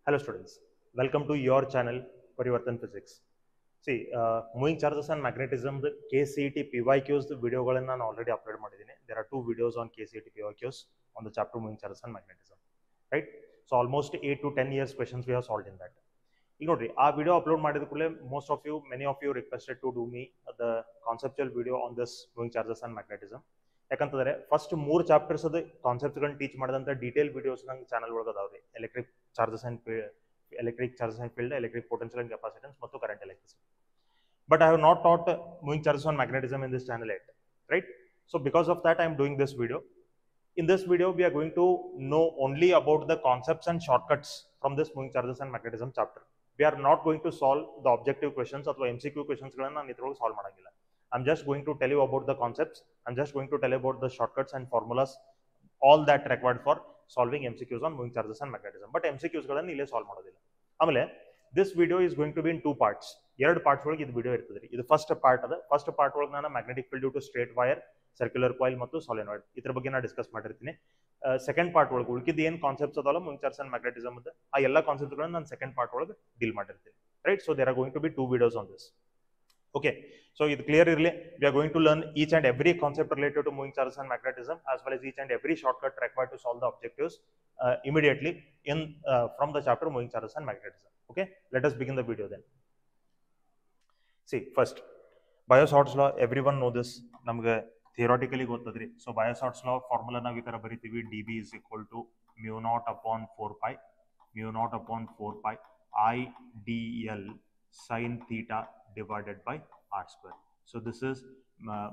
Hello students, welcome to your channel Parivartan Physics. See, moving charges and magnetism, the KCET PYQs the videoಗಳನ್ನು ನಾನು already upload ಮಾಡಿದ್ದೀನಿ. There are two videos on KCET PYQs on the chapter moving charges and magnetism, right? So almost 8 to 10 years questions we have solved in that. ಈಗ ನೋಡ್ರಿ ಆ video upload ಮಾಡಿದ ಕೂಡಲೇ many of you requested to do me the conceptual video on this moving charges and magnetism. ಯಾಕಂತಂದ್ರೆ first 3 chapters ಅದು ಕಾನ್ಸೆಪ್ಟ್ಗಳನ್ನ teach ಮಾಡಿದಂಥ detail videos ನಂಗೆ ಚಾನಲ್ ಒಳಗೆ ಅದಾವ್ರಿ. Electric charges and field, electric potential and capacitance ಮತ್ತು current electricity. But I have not taught moving charges on magnetism in this channel yet, right? So because of that I am doing this video. In this video we are going to know only about the concepts and shortcuts from this moving charges and magnetism chapter. We are not going to solve the objective questions ಅಥವಾ MCQ questions ಗಳನ್ನ ನಾನು ಇದ್ರೊಳಗೆ solve ಮಾಡಂಗಿಲ್ಲ. I'm just going to tell you about the concepts. I'm just going to tell you about the shortcuts and formulas, all that required for solving MCQs on moving charges and magnetism. But MCQs ಗಳನ್ನ ಇಲ್ಲೇ solve ಮಾಡೋದಿಲ್ಲ. ಆಮೇಲೆ this video is going to be in two parts. ಎರಡು parts ಒಳಗೆ ಇದು video ಇರ್ತದೆ. ಇದು first part ಅದ. ಫಸ್ಟ್ ಪಾರ್ಟ್ ಒಳಗೆ ನಾನು magnetic field due to straight wire, circular coil ಮತ್ತು ಸೊಲೆನಾಯ್ಡ್ ಇದ್ರ ಬಗ್ಗೆ ನಾನು ಡಿಸ್ಕಸ್ ಮಾಡಿರ್ತೀನಿ. ಸೆಕೆಂಡ್ ಪಾರ್ಟ್ ಒಳಗೆ ಉಳಿಕಿದ್ದು ಏನು ಕಾನ್ಸೆಪ್ಟ್ಸ್ ಅದಲ್ಲ ಮೂವಿಂಗ್ ಚಾರ್ಜಸ್ ಅಂಡ್ ಮ್ಯಾಗ್ನೆಟಿಸಮ್ ಅದ, ಆ ಎಲ್ಲ ಕಾನ್ಸೆಪ್ಟ್ಗಳನ್ನ ನಾನು ಸೆಕೆಂಡ್ ಪಾರ್ಟ್ ಒಳಗೆ ಡೀಲ್ ಮಾಡಿರ್ತೀನಿ, right? So there are going to be 2 videos on this. Okay, so ಇದು ಕ್ಲಿಯರ್ ಇರಲಿ. We are going to learn each and every concept related to moving charges and magnetism, as well as each and every shortcut required to solve the objectives immediately in from the chapter moving charges and magnetism. Okay, let us begin the video then. See, first Biot-Savart's law, everyone know this, ನಮಗೆ theoretically ಗೊತ್ತದ್ರಿ. So Biot-Savart's law formula ನಾವು ಈ ತರ ಬರೀತೀವಿ. dB is equal to mu naught upon 4 pi I dl sin theta divided by r square. So this is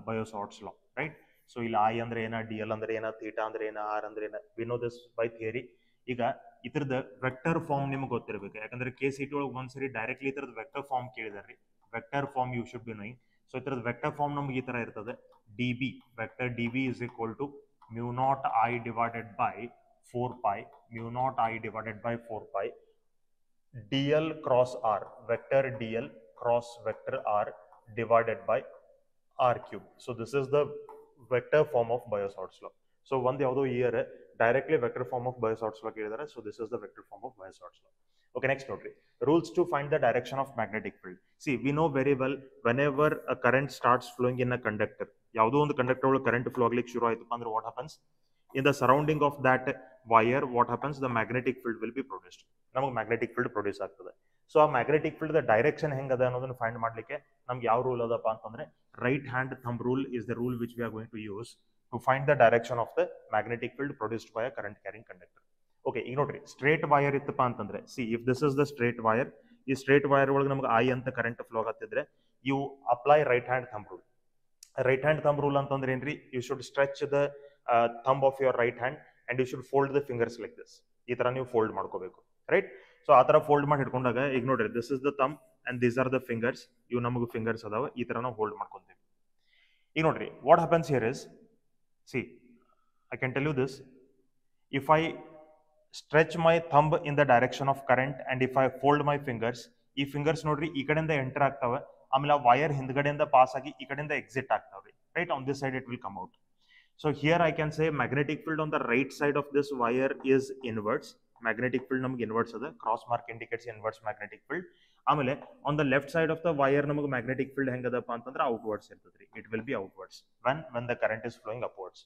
Biot-Savart's law, right? So ಇಲ್ಲಿ I ಅಂದ್ರೆ ಏನ, dl ಅಂದ್ರೆ ಏನ, theta ಅಂದ್ರೆ ಏನ, r ಅಂದ್ರೆ ಏನ, we know this by theory. ಈಗ ಇತರದ ವೆಕ್ಟರ್ ಫಾರ್ಮ್ ನಿಮಗೆ ಗೊತ್ತಿರಬೇಕು. ಯಾಕಂದ್ರೆ KCET ಒಳಗೆ ಒಂದ್ಸರಿ ಡೈರೆಕ್ಟ್ಲಿ ಇತರದ ವೆಕ್ಟರ್ ಫಾರ್ಮ್ ಕೇಳಿದಾರ್ರಿ. Vector form you should be knowing. So ಇತರದ ವೆಕ್ಟರ್ ಫಾರ್ಮ್ ನಮಗೆ ಈ ತರ ಇರ್ತದೆ. dB vector dB is equal to mu naught I divided by 4 pi dl cross r, vector dl cross vector r divided by r cube. So this is the vector form of Biot-Savart's law. So one yavado year directly vector form of Biot-Savart's law kelidare. So this is the vector form of Biot-Savart's law. Okay, next note, rules to find the direction of magnetic field. See, we know very well whenever a current starts flowing in a conductor, yavado ಒಂದು conductor ಒಳಗೆ current flow ಆಗ್ಲಿಕ್ಕೆ ಶುರು ಆಯ್ತಪ್ಪ ಅಂದ್ರೆ what happens in the surrounding of that wire, what happens, the magnetic field will be produced. ನಮಗೆ magnetic field produce ಆಗ್ತದೆ. So ಆ magnetic field direction ಹೆಂಗದ ಅನ್ನೋದನ್ನ ಫೈಂಡ್ ಮಾಡ್ಲಿಕ್ಕೆ ನಮ್ಗೆ ಯಾವ ರೂಲ್ ಅದಪ್ಪ ಅಂತಂದ್ರೆ right hand thumb rule is the rule which we are going to use to find the direction of the magnetic field produced by a current carrying conductor. Okay, ಈಗ ನೋಡ್ರಿ, straight wire ಇತ್ತಪ್ಪ ಅಂತಂದ್ರೆ, see if this is the straight wire, ಈ straight wire ಒಳಗೆ ನಮ್ಗೆ I ಅಂತ current flow ಆಗತ್ತಿದ್ರೆ you apply right hand thumb rule. Right hand thumb rule ಅಂತಂದ್ರೆ ಏನ್ರಿ, you should stretch the thumb of your right hand and you should fold the fingers like this. ಈ ತರ ನೀವು fold ಮಾಡ್ಕೋಬೇಕು, right? So ಆ ತರ fold ಮಾಡಿ ಹಿಡ್ಕೊಂಡಾಗ ಈಗ ನೋಡ್ರಿ, this is the thumb and these are the fingers. ಇವು ನಮಗೆ ಫಿಂಗರ್ಸ್ ಅದಾವ, ಈ ತರ ನಾವು ಹೋಲ್ಡ್ ಮಾಡ್ಕೊಂತೀವಿ. ಈಗ ನೋಡ್ರಿ, what happens here is, see I can tell you this, if I stretch my thumb in the direction of current and if I fold my fingers, ಈ ಫಿಂಗರ್ಸ್ ನೋಡ್ರಿ ಈ ಕಡೆಯಿಂದ ಎಂಟರ್ ಆಗ್ತಾವೆ, ಆಮೇಲೆ ಆ ವೈರ್ ಹಿಂದ್ಗಡೆಯಿಂದ ಪಾಸ್ ಆಗಿ ಈ ಕಡೆಯಿಂದ ಎಕ್ಸಿಟ್ ಆಗ್ತಾವ್ರಿ, right? On this side it will come out. So here I can say magnetic field on the right side of this wire is inwards. Magnetic field ನಮಗೆ inwards ಅದ, cross mark indicates inwards magnetic field. ಆಮೇಲೆ on the left side of the wire ನಮಗೆ magnetic field ಹೆಂಗದಪ್ಪ ಅಂತಂದ್ರೆ outwards ಇರ್ತದ್ರಿ. It will be outwards when the current is flowing upwards.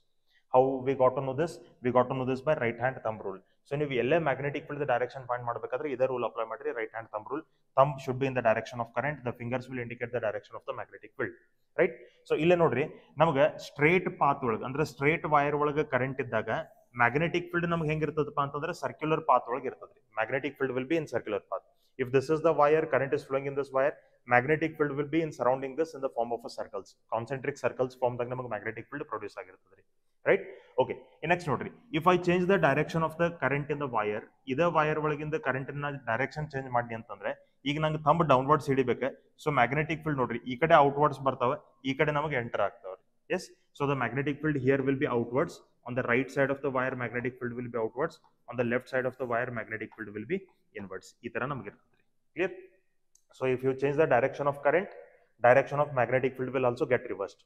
How we got to know this? We got to know this by right hand thumb rule. So ನೀವು ಎಲ್ಲೇ magnetic field direction find ಮಾಡಬೇಕಾದ್ರೆ ಇದೇ rule apply ಮಾಡಿರಿ, right hand thumb rule. Thumb should be in the direction of current, the fingers will indicate the direction of the magnetic field, right? So ಇಲ್ಲೇ ನೋಡ್ರಿ, ನಮಗೆ straight path ಒಳಗೆ ಅಂದ್ರೆ straight wire ಒಳಗೆ current ಇದ್ದಾಗ magnetic field ನಮ್ಗೆ ಹೆಂಗಿರ್ತದಪ್ಪ ಅಂತಂದ್ರೆ circular path ಒಳಗೆ ಇರ್ತದ್ರಿ. Magnetic field will B in circular path. If this is the wire, current is flowing in this wire, magnetic field will be in surrounding this in the form of a circles. Concentric circles form ದಾಗ ನಮಗೆ magnetic field produce ಆಗಿರ್ತದ್ರಿ, right? Okay, next ನೋಡ್ರಿ, if I change the direction of the current in the wire, ಇದ wire ಒಳಗಿಂದ current ನ direction change ಮಾಡಿ ಅಂತಂದ್ರೆ ಈಗ ನಂಗೆ ಥಂಬ್ ಡೌನ್ವರ್ಡ್ಸ್ ಹಿಡಿಬೇಕು. ಸೊ ಮ್ಯಾಗ್ನೆಟಿಕ್ ಫೀಲ್ಡ್ ನೋಡ್ರಿ ಈ ಕಡೆ ಔಟ್ವರ್ಡ್ಸ್ ಬರ್ತಾವೆ, ಈ ಕಡೆ ನಮಗೆ enter ಆಗ್ತಾವ್ರಿ. Yes, so the magnetic field here will be outwards. On the right side of the wire magnetic field will be outwards. On the left side of the wire magnetic field will be inwards. ಈ ತರ ನಮಗೆ ಇರ್ತದೆ, clear? So if you change the direction of current, direction of magnetic field will also get reversed.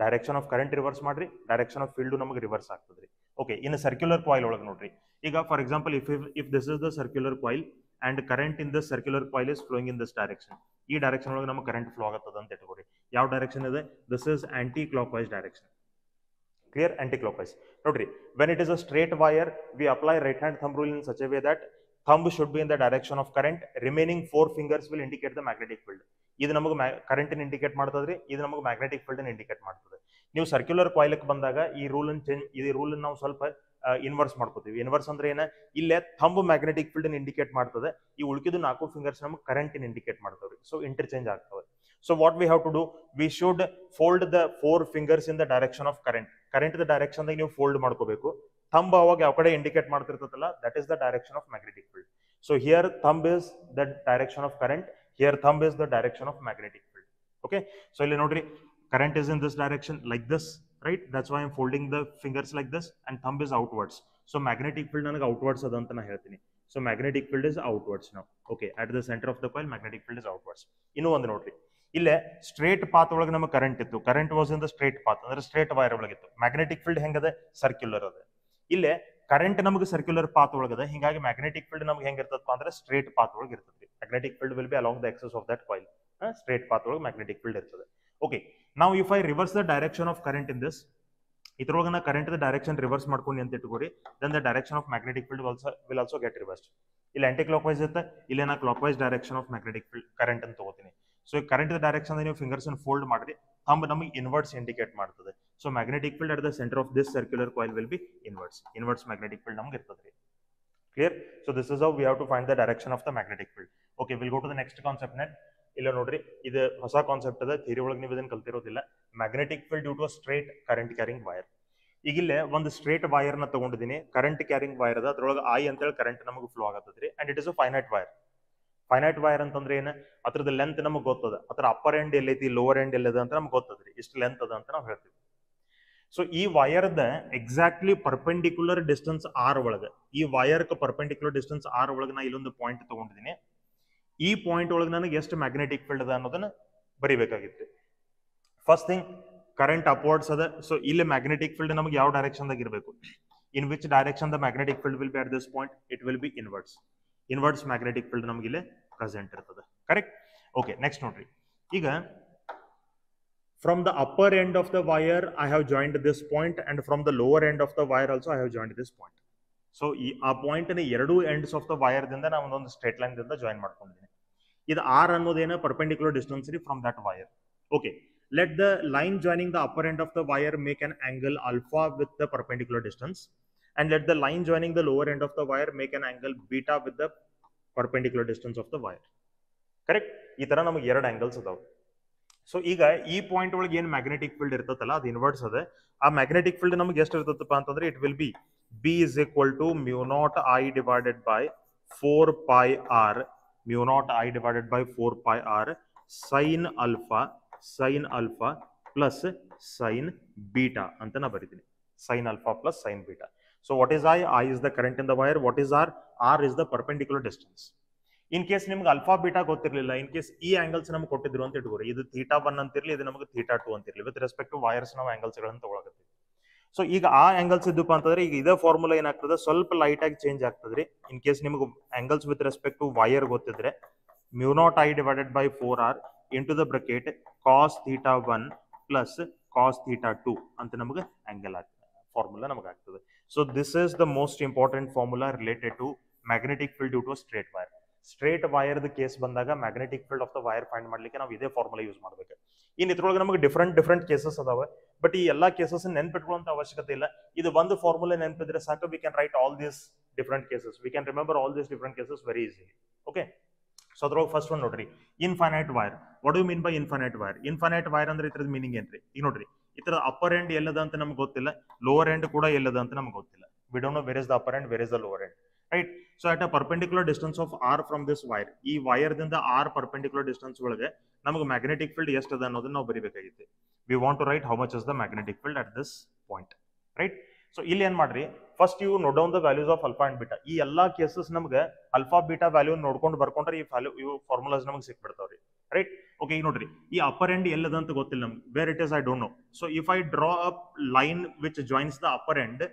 Direction of current reverse ಮಾಡ್ರಿ, direction of field ನಮಗೆ reverse ಆಗ್ತದ್ರಿ. Okay, ಇನ್ circular coil ಒಳಗೆ ನೋಡ್ರಿ, ಈಗ for example if this is the circular coil and current in the circular coil is flowing in this direction. ಈ direction ಒಳಗೆ ನಮಗೆ current flow ಆಗತ್ತದ ಅಂತ ಇಟ್ಕೋರಿ. ಯಾವ ಡೈರೆಕ್ಷನ್ ಇದೆ? This is aunty clock wise direction. Clear? Anti-clockwise. Notary, when it is a straight wire, we apply right hand thumb rule in such a way that thumb should be in the direction of current. Remaining 4 fingers will indicate the magnetic field. ಇದು ನಮಗೆ current indicate ಮಾಡ್ತದ್ರಿ, ಇದು ನಮಗೆ magnetic field indicate ಮಾಡ್ತದೆ. ನೀವು circular coil ಬಂದಾಗ ಈ rule ಈ rule ನಾವು ಸ್ವಲ್ಪ ಇನ್ವರ್ಸ್ ಮಾಡ್ಕೋತೀವಿ. ಇನ್ವರ್ಸ್ ಅಂದ್ರೆ ಏನ? ಇಲ್ಲೇ ಥಂಬ್ ಮ್ಯಾಗ್ನೆಟಿಕ್ ಫೀಲ್ಡ್ ಇಂಡಿಕೇಟ್ ಮಾಡ್ತದೆ, ಈ ಉಳಿಕಿದ್ದು 4 ಫಿಂಗರ್ಸ್ ನಮಗೆ ಕರೆಂಟ್ ಇಂಡಿಕೇಟ್ ಮಾಡ್ತವೆ. ಸೊ ಇಂಟರ್ಚೇಂಜ್ ಆಗ್ತವೆ. So what we have to do, we should fold the 4 fingers in the direction of current. Current the direction ದಾಗ ನೀವು fold ಮಾಡ್ಕೋಬೇಕು. Thumb ಅವಾಗ ಯಾವ ಕಡೆ indicate ಮಾಡ್ತಿರ್ತದಲ್ಲ, that is the direction of magnetic field. So here thumb is the direction of current, here thumb is the direction of magnetic field. Okay, so ಇಲ್ಲಿ ನೋಡ್ರಿ, current is in this direction like this, right? That's why I'm folding the fingers like this, and thumb is outwards. So magnetic field ನನಗೆ outwards ಅದ ಅಂತ ನಾ ಹೇಳ್ತೀನಿ. So magnetic field is outwards now. Okay, at the center of the coil magnetic field is outwards. ಇನ್ನು ಒಂದು ನೋಡ್ರಿ, ಇಲ್ಲೇ straight path ಒಳಗೆ ನಮಗೆ ಕರೆಂಟ್ ಇತ್ತು. Current was in the straight path, ಅಂದ್ರೆ ಸ್ಟ್ರೇಟ್ ವೈರ್ ಒಳಗಿತ್ತು. ಮ್ಯಾಗ್ನೆಟಿಕ್ ಫೀಲ್ಡ್ ಹೆಂಗದ? ಸರ್ಕ್ಯುಲರ್ ಅದ. ಇಲ್ಲೇ ಕರೆಂಟ್ ನಮಗೆ ಸರ್ಕ್ಯುಲರ್ ಪಾತ್ ಒಳಗದ, ಹಿಂಗಾಗಿ ಮ್ಯಾಗ್ನೆಟಿಕ್ ಫೀಲ್ಡ್ ನಮ್ಗೆ ಹೆಂಗಿರ್ತದಪ್ಪ ಅಂದ್ರೆ ಸ್ಟ್ರೇಟ್ ಪಾತ್ ಒಳಗೆ ಇರ್ತದೆ. Magnetic field will be along the axis of that coil. Straight path ಒಳಗೆ ಮ್ಯಾಗ್ನೆಟಿಕ್ ಫೀಲ್ಡ್ ಇರ್ತದೆ. ಓಕೆ, ನಾವು if I reverse the direction of current in this, ಇದ್ರೊಳಗೆ ನಾ ಕರೆಂಟ್ ದ ಡೈರೆಕ್ಷನ್ ರಿವರ್ಸ್ ಮಾಡ್ಕೊಂಡು ಅಂತ ಇಟ್ಕೋರಿ, then the direction of magnetic field will also get reversed. ಇಲ್ಲಿ ಆಂಟಿ ಕ್ಲಾಕ್ ವೈಸ್ ಇರುತ್ತೆ, ಇಲ್ಲಿ ನಾ clock wise direction of magnetic field current ಅಂತ ತಗೋತೀನಿ. ಸೊ ಕರೆಂಟ್ ಡೈರೆಕ್ಷನ್ ನೀವು ಫಿಂಗರ್ಸ್ ಫೋಲ್ಡ್ ಮಾಡಿದ್ರೆ ಥಂಬ್ ನಮಗೆ ಇನ್ವರ್ಟ್ಸ್ ಇಂಡಿಕೇಟ್ ಮಾಡ್ತದೆ. So magnetic field at the centre of this circular coil will be inwards magnetic field ನಮ್ಗೆ ಇರ್ತದೆ. Clear? So this is how we have to find the direction of the magnetic field. Okay, will go to the next concept ನೆಟ್. ಇಲ್ಲ ನೋಡ್ರಿ, ಇದು ಹೊಸ concept ಅದ, theory ಒಳಗೆ ನೀವು ಇದನ್ನು ಕಲ್ತಿರೋದಿಲ್ಲ. Magnetic field due to straight current carrying wire. ಈಗಿಲ್ಲೇ ಒಂದು ಸ್ಟ್ರೇಟ್ ವೈರ್ ನ ತಗೊಂಡಿದ್ದೀನಿ, ಕರೆಂಟ್ ಕ್ಯಾರಿಂಗ್ ವೈರ್ ಅದ, ಅದ್ರೊಳಗೆ ಐ ಅಂತೇಳಿ ಕರೆಂಟ್ ನಮಗೆ ಫ್ಲೋ ಆಗತ್ತದ್ರಿ, and it is a finite wire. Finite wire ಅಂತಂದ್ರೆ ಏನು? ಅದ್ರದ್ದು ಲೆಂತ್ ನಮಗೆ ಗೊತ್ತದ, ಅದ್ರ ಅಪ್ಪರ್ ಎಂಡ್ ಎಲ್ಲೈತಿ, ಲೋವರ್ ಎಂಡ್ ಎಲ್ಲದ ಅಂತ ನಮ್ಗೆ ಗೊತ್ತದ್ರಿ, ಇಷ್ಟು ಲೆಂತ್ ಅದ ಅಂತ ನಾವು ಹೇಳ್ತೀವಿ. ಸೊ ಈ ವೈರ್ದ ಎಕ್ಸಾಕ್ಟ್ಲಿ ಪರ್ಪೆಂಡಿಕ್ಯುಲರ್ ಡಿಸ್ಟೆನ್ಸ್ ಆರ್ ಒಳಗೆ, ಈ ವೈರ್ ಪರ್ಪೆಂಡಿಕ್ಯುಲರ್ ಡಿಸ್ಟೆನ್ಸ್ ಆರ್ ಒಳಗೆ ನಾ ಇಲ್ಲೊಂದು ಪಾಯಿಂಟ್ ತಗೊಂಡಿದ್ದೀನಿ. ಈ ಪಾಯಿಂಟ್ ಒಳಗೆ ನನಗೆ ಎಷ್ಟು ಮ್ಯಾಗ್ನೆಟಿಕ್ ಫೀಲ್ಡ್ ಅದ ಅನ್ನೋದನ್ನ ಬರಿಬೇಕಾಗಿತ್ತು. ಫಸ್ಟ್ ಥಿಂಗ್, ಕರೆಂಟ್ ಅಪ್ವರ್ಡ್ಸ್ ಅದ. ಸೊ ಇಲ್ಲಿ ಮ್ಯಾಗ್ನೆಟಿಕ್ ಫೀಲ್ಡ್ ನಮಗೆ ಯಾವ ಡೈರೆಕ್ಷನ್ ದಾಗ ಇರಬೇಕು? In which direction the magnetic field will be at this point? It will be inwards magnetic field ನಮಗೆ ಇಲ್ಲಿ ಪ್ರೆಸೆಂಟ್ ಇರ್ತದೆ. ಕರೆಕ್ಟ್? ಓಕೆ, ನೆಕ್ಸ್ಟ್ ನೋಡ್ರಿ, ಈಗ from the upper end of the wire I have joined this point, and from the lower end of the wire also I have joined this point. So ಆ point ನ ಎರಡೂ ends of the wire ದಿಂದ ನಾವು ಒಂದೊಂದು straight line ದಿಂದ join ಮಾಡ್ಕೊಂಡಿದ್ದೀನಿ. ಇದು R ಅನ್ನೋದೇನ perpendicular distance ರೀ from that wire. Okay, let the line joining the upper end of the wire make an angle alpha with the perpendicular distance, and let the line joining the lower end of the wire make an angle beta with the perpendicular distance of the wire. Correct? ಈ ತರ ನಮಗೆ ಎರಡು angles ಅದಾವ. So ಈಗ ಈ point ಒಳಗೆ ಏನು magnetic field ಇರ್ತದಲ್ಲ, ಅದು ಇನ್ವರ್ಟ್ಸ್ ಅದ. ಆ ಮ್ಯಾಗ್ನೆಟಿಕ್ ಫೀಲ್ಡ್ ನಮಗೆ ಎಷ್ಟು ಇರ್ತದಪ್ಪ ಅಂತಂದ್ರೆ, it will be B is equal to mu naught I divided by 4 pi r, mu naught I divided by 4 pi r sin alpha plus sin beta ಅಂತ ನಾ ಬರೀತೀನಿ. sin alpha plus sin beta. So what is I? I is the current in the wire. What is R? R is the perpendicular distance. In case ನಿಮ್ಗೆ alpha beta ಗೊತ್ತಿರಲಿಲ್ಲ, in case ಈ angles ನಮ್ಗೆ ಕೊಟ್ಟಿದ್ರು ಅಂತ ಇಟ್ಕೋರಿ, ಇದು θ1 ಅಂತಿರ್ಲಿ, ಇದು ನಮಗೆ θ2 ಅಂತಿರ್ಲಿ, with respect to wires ನಾವು ಆಂಗಲ್ಸ್ ಗಳನ್ನು ತಗೊಳಕತ್ತೀವಿ. ಸೊ ಈಗ ಆ ಆಂಗಲ್ಸ್ ಇದ್ದಪ್ಪ ಅಂತಂದ್ರೆ, ಈಗ ಇದೇ ಫಾರ್ಮುಲಾ ಏನಾಗ್ತದೆ, ಸ್ವಲ್ಪ ಲೈಟ್ ಆಗಿ ಚೇಂಜ್ ಆಗ್ತದ್ರಿ. ಇನ್ ಕೇಸ್ ನಿಮ್ಗೆ angles with respect to wire ಗೊತ್ತಿದ್ರೆ, mu naught I divided by 4r into the bracket cos θ1 plus cos θ2 ಅಂತ ನಮಗೆ ಆಂಗಲ್ ಆಗ್ತದೆ, ಫಾರ್ಮುಲಾ ನಮಗೆ ಆಗ್ತದೆ. So this is the most important formula related to magnetic field due to straight wire. Straight ವೈರ್ದ case ಬಂದಾಗ magnetic field of the wire find ಮಾಡ್ಲಿಕ್ಕೆ ನಾವು ಇದೇ ಫಾರ್ಮುಲಾ ಯೂಸ್ ಮಾಡ್ಬೇಕು. ಇನ್ನು ಇದ್ರೊಳಗೆ ನಮಗೆ ಡಿಫ್ರೆಂಟ್ ಕೇಸಸ್ ಅದಾವೆ, ಬಟ್ ಈ ಎಲ್ಲಾ ಕೇಸಸ್ ನೆನ್ಪಿಟ್ಕೊಳ್ಳುವಂತ ಅವಶ್ಯಕತೆ ಇಲ್ಲ. ಇದು ಒಂದು ಫಾರ್ಮುಲಾ ನೆನಪಿದ್ರೆ ಸಾಕು, we can write all these different cases, we can remember all these different cases very easily. Okay, so ಅದ್ರೊಳಗೆ ಫಸ್ಟ್ ಒನ್ ನೋಡ್ರಿ, infinite wire. What you mean by infinite wire? Infinite wire ಅಂದ್ರೆ ಇದ್ರದ meaning ಏನ್ರಿ? ಈಗ ನೋಡ್ರಿ, ಇತರ upper end ಎಲ್ಲದ ಅಂತ ನಮ್ಗೆ ಗೊತ್ತಿಲ್ಲ, ಲೋವರ್ ಎಂಡ್ ಕೂಡ ಎಲ್ಲದ ಅಂತ ನಮ್ಗೆ ಗೊತ್ತಿಲ್ಲ. We don't know where is the upper end, where is the lower end, right? So at a perpendicular distance of r from this wire, ಈ ವೈರ್ ದಿಂದ ಆರ್ ಪರ್ಪೆಂಡಿಕ್ಯುಲರ್ ಡಿಸ್ಟೆನ್ಸ್ ಒಳಗೆ ನಮಗೆ ಮ್ಯಾಗ್ನೆಟಿಕ್ ಫೀಲ್ಡ್ ಎಷ್ಟು ಅದ ಅನ್ನೋದನ್ನ ನಾವು ಬರಿಬೇಕಾಗಿತ್ತು. We want to write how much is the magnetic field at this point, right? So ಇಲ್ಲಿ ಏನ್ ಮಾಡ್ರಿ, first you note down the values of alpha and beta. ಈ ಎಲ್ಲಾ ಕೇಸಸ್ ನಮ್ಗೆ ಅಲ್ಫಾ ಬೀಟಾ ವ್ಯಾಲ್ಯೂ ನೋಡ್ಕೊಂಡು ಬರ್ಕೊಂಡ್ರೆ ಇವು ಫಾರ್ಮುಲಾಸ್ ನಮಗೆ ಸಿಕ್ಬಿಡ್ತಾವ್ರಿ, ರೈಟ್? ಓಕೆ, ಈಗ ನೋಡ್ರಿ, ಈ ಅಪ್ಪರ್ ಎಂಡ್ ಎಲ್ಲದ ಅಂತ ಗೊತ್ತಿಲ್ಲ ನಮ್ಗೆ, where it is I don't know. So if I draw up line which joins the upper end,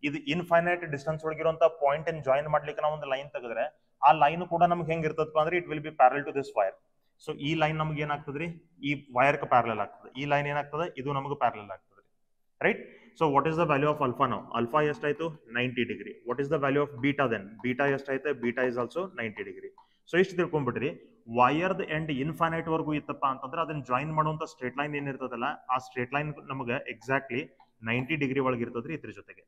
ಇದು ಇನ್ಫೈನೈಟ್ ಡಿಸ್ಟೆನ್ಸ್ ಒಳಗಿರುವಂತ ಪಾಯಿಂಟ್ ಅನ್ನು ಜಾಯಿನ್ ಮಾಡ್ಲಿಕ್ಕೆ ನಾವು ಒಂದು ಲೈನ್ ತೆಗೆದ್ರೆ, ಆ ಲೈನ್ ಕೂಡ ನಮ್ಗೆ ಹೆಂಗಿರ್ತದಪ್ಪ ಅಂದ್ರೆ it will be parallel to this wire. So ಈ ಲೈನ್ ನಮ್ಗೆ ಏನಾಗ್ತದ್ರಿ, ಈ ವೈರ್ ಪ್ಯಾರಲ್ ಆಗ್ತದೆ. ಈ ಲೈನ್ ಏನಾಗ್ತದೆ, ಇದು ನಮಗೆ ಪ್ಯಾರಲ್ ಆಗ್ತದೆ, right. So what is the value of alpha ನಾವು? ಅಲ್ಫಾ ಎಷ್ಟಾಯ್ತು? 90 degree. What is the value of beta then? Beta ಎಷ್ಟಾಯ್ತು? Beta is also 90 degree. So ಇಷ್ಟು ತಿಳ್ಕೊಂಡ್ಬಿಟ್ರಿ. ವೈರ್ದ ಎಂಡ್ ಇನ್ಫೈನೈಟ್ ವರ್ಗೂ ಇತ್ತಪ್ಪ ಅಂತಂದ್ರೆ ಅದನ್ನ ಜಾಯಿನ್ ಮಾಡುವಂತ ಸ್ಟ್ರೇಟ್ ಲೈನ್ ಏನಿರ್ತದಲ್ಲ, ಆ ಸ್ಟ್ರೇಟ್ ಲೈನ್ ನಮಗೆ ಎಕ್ಸಾಕ್ಟ್ಲಿ 90 ಡಿಗ್ರಿ ಒಳಗೆ ಇರ್ತದ್ರಿ ಇದ್ರ ಜೊತೆಗೆ.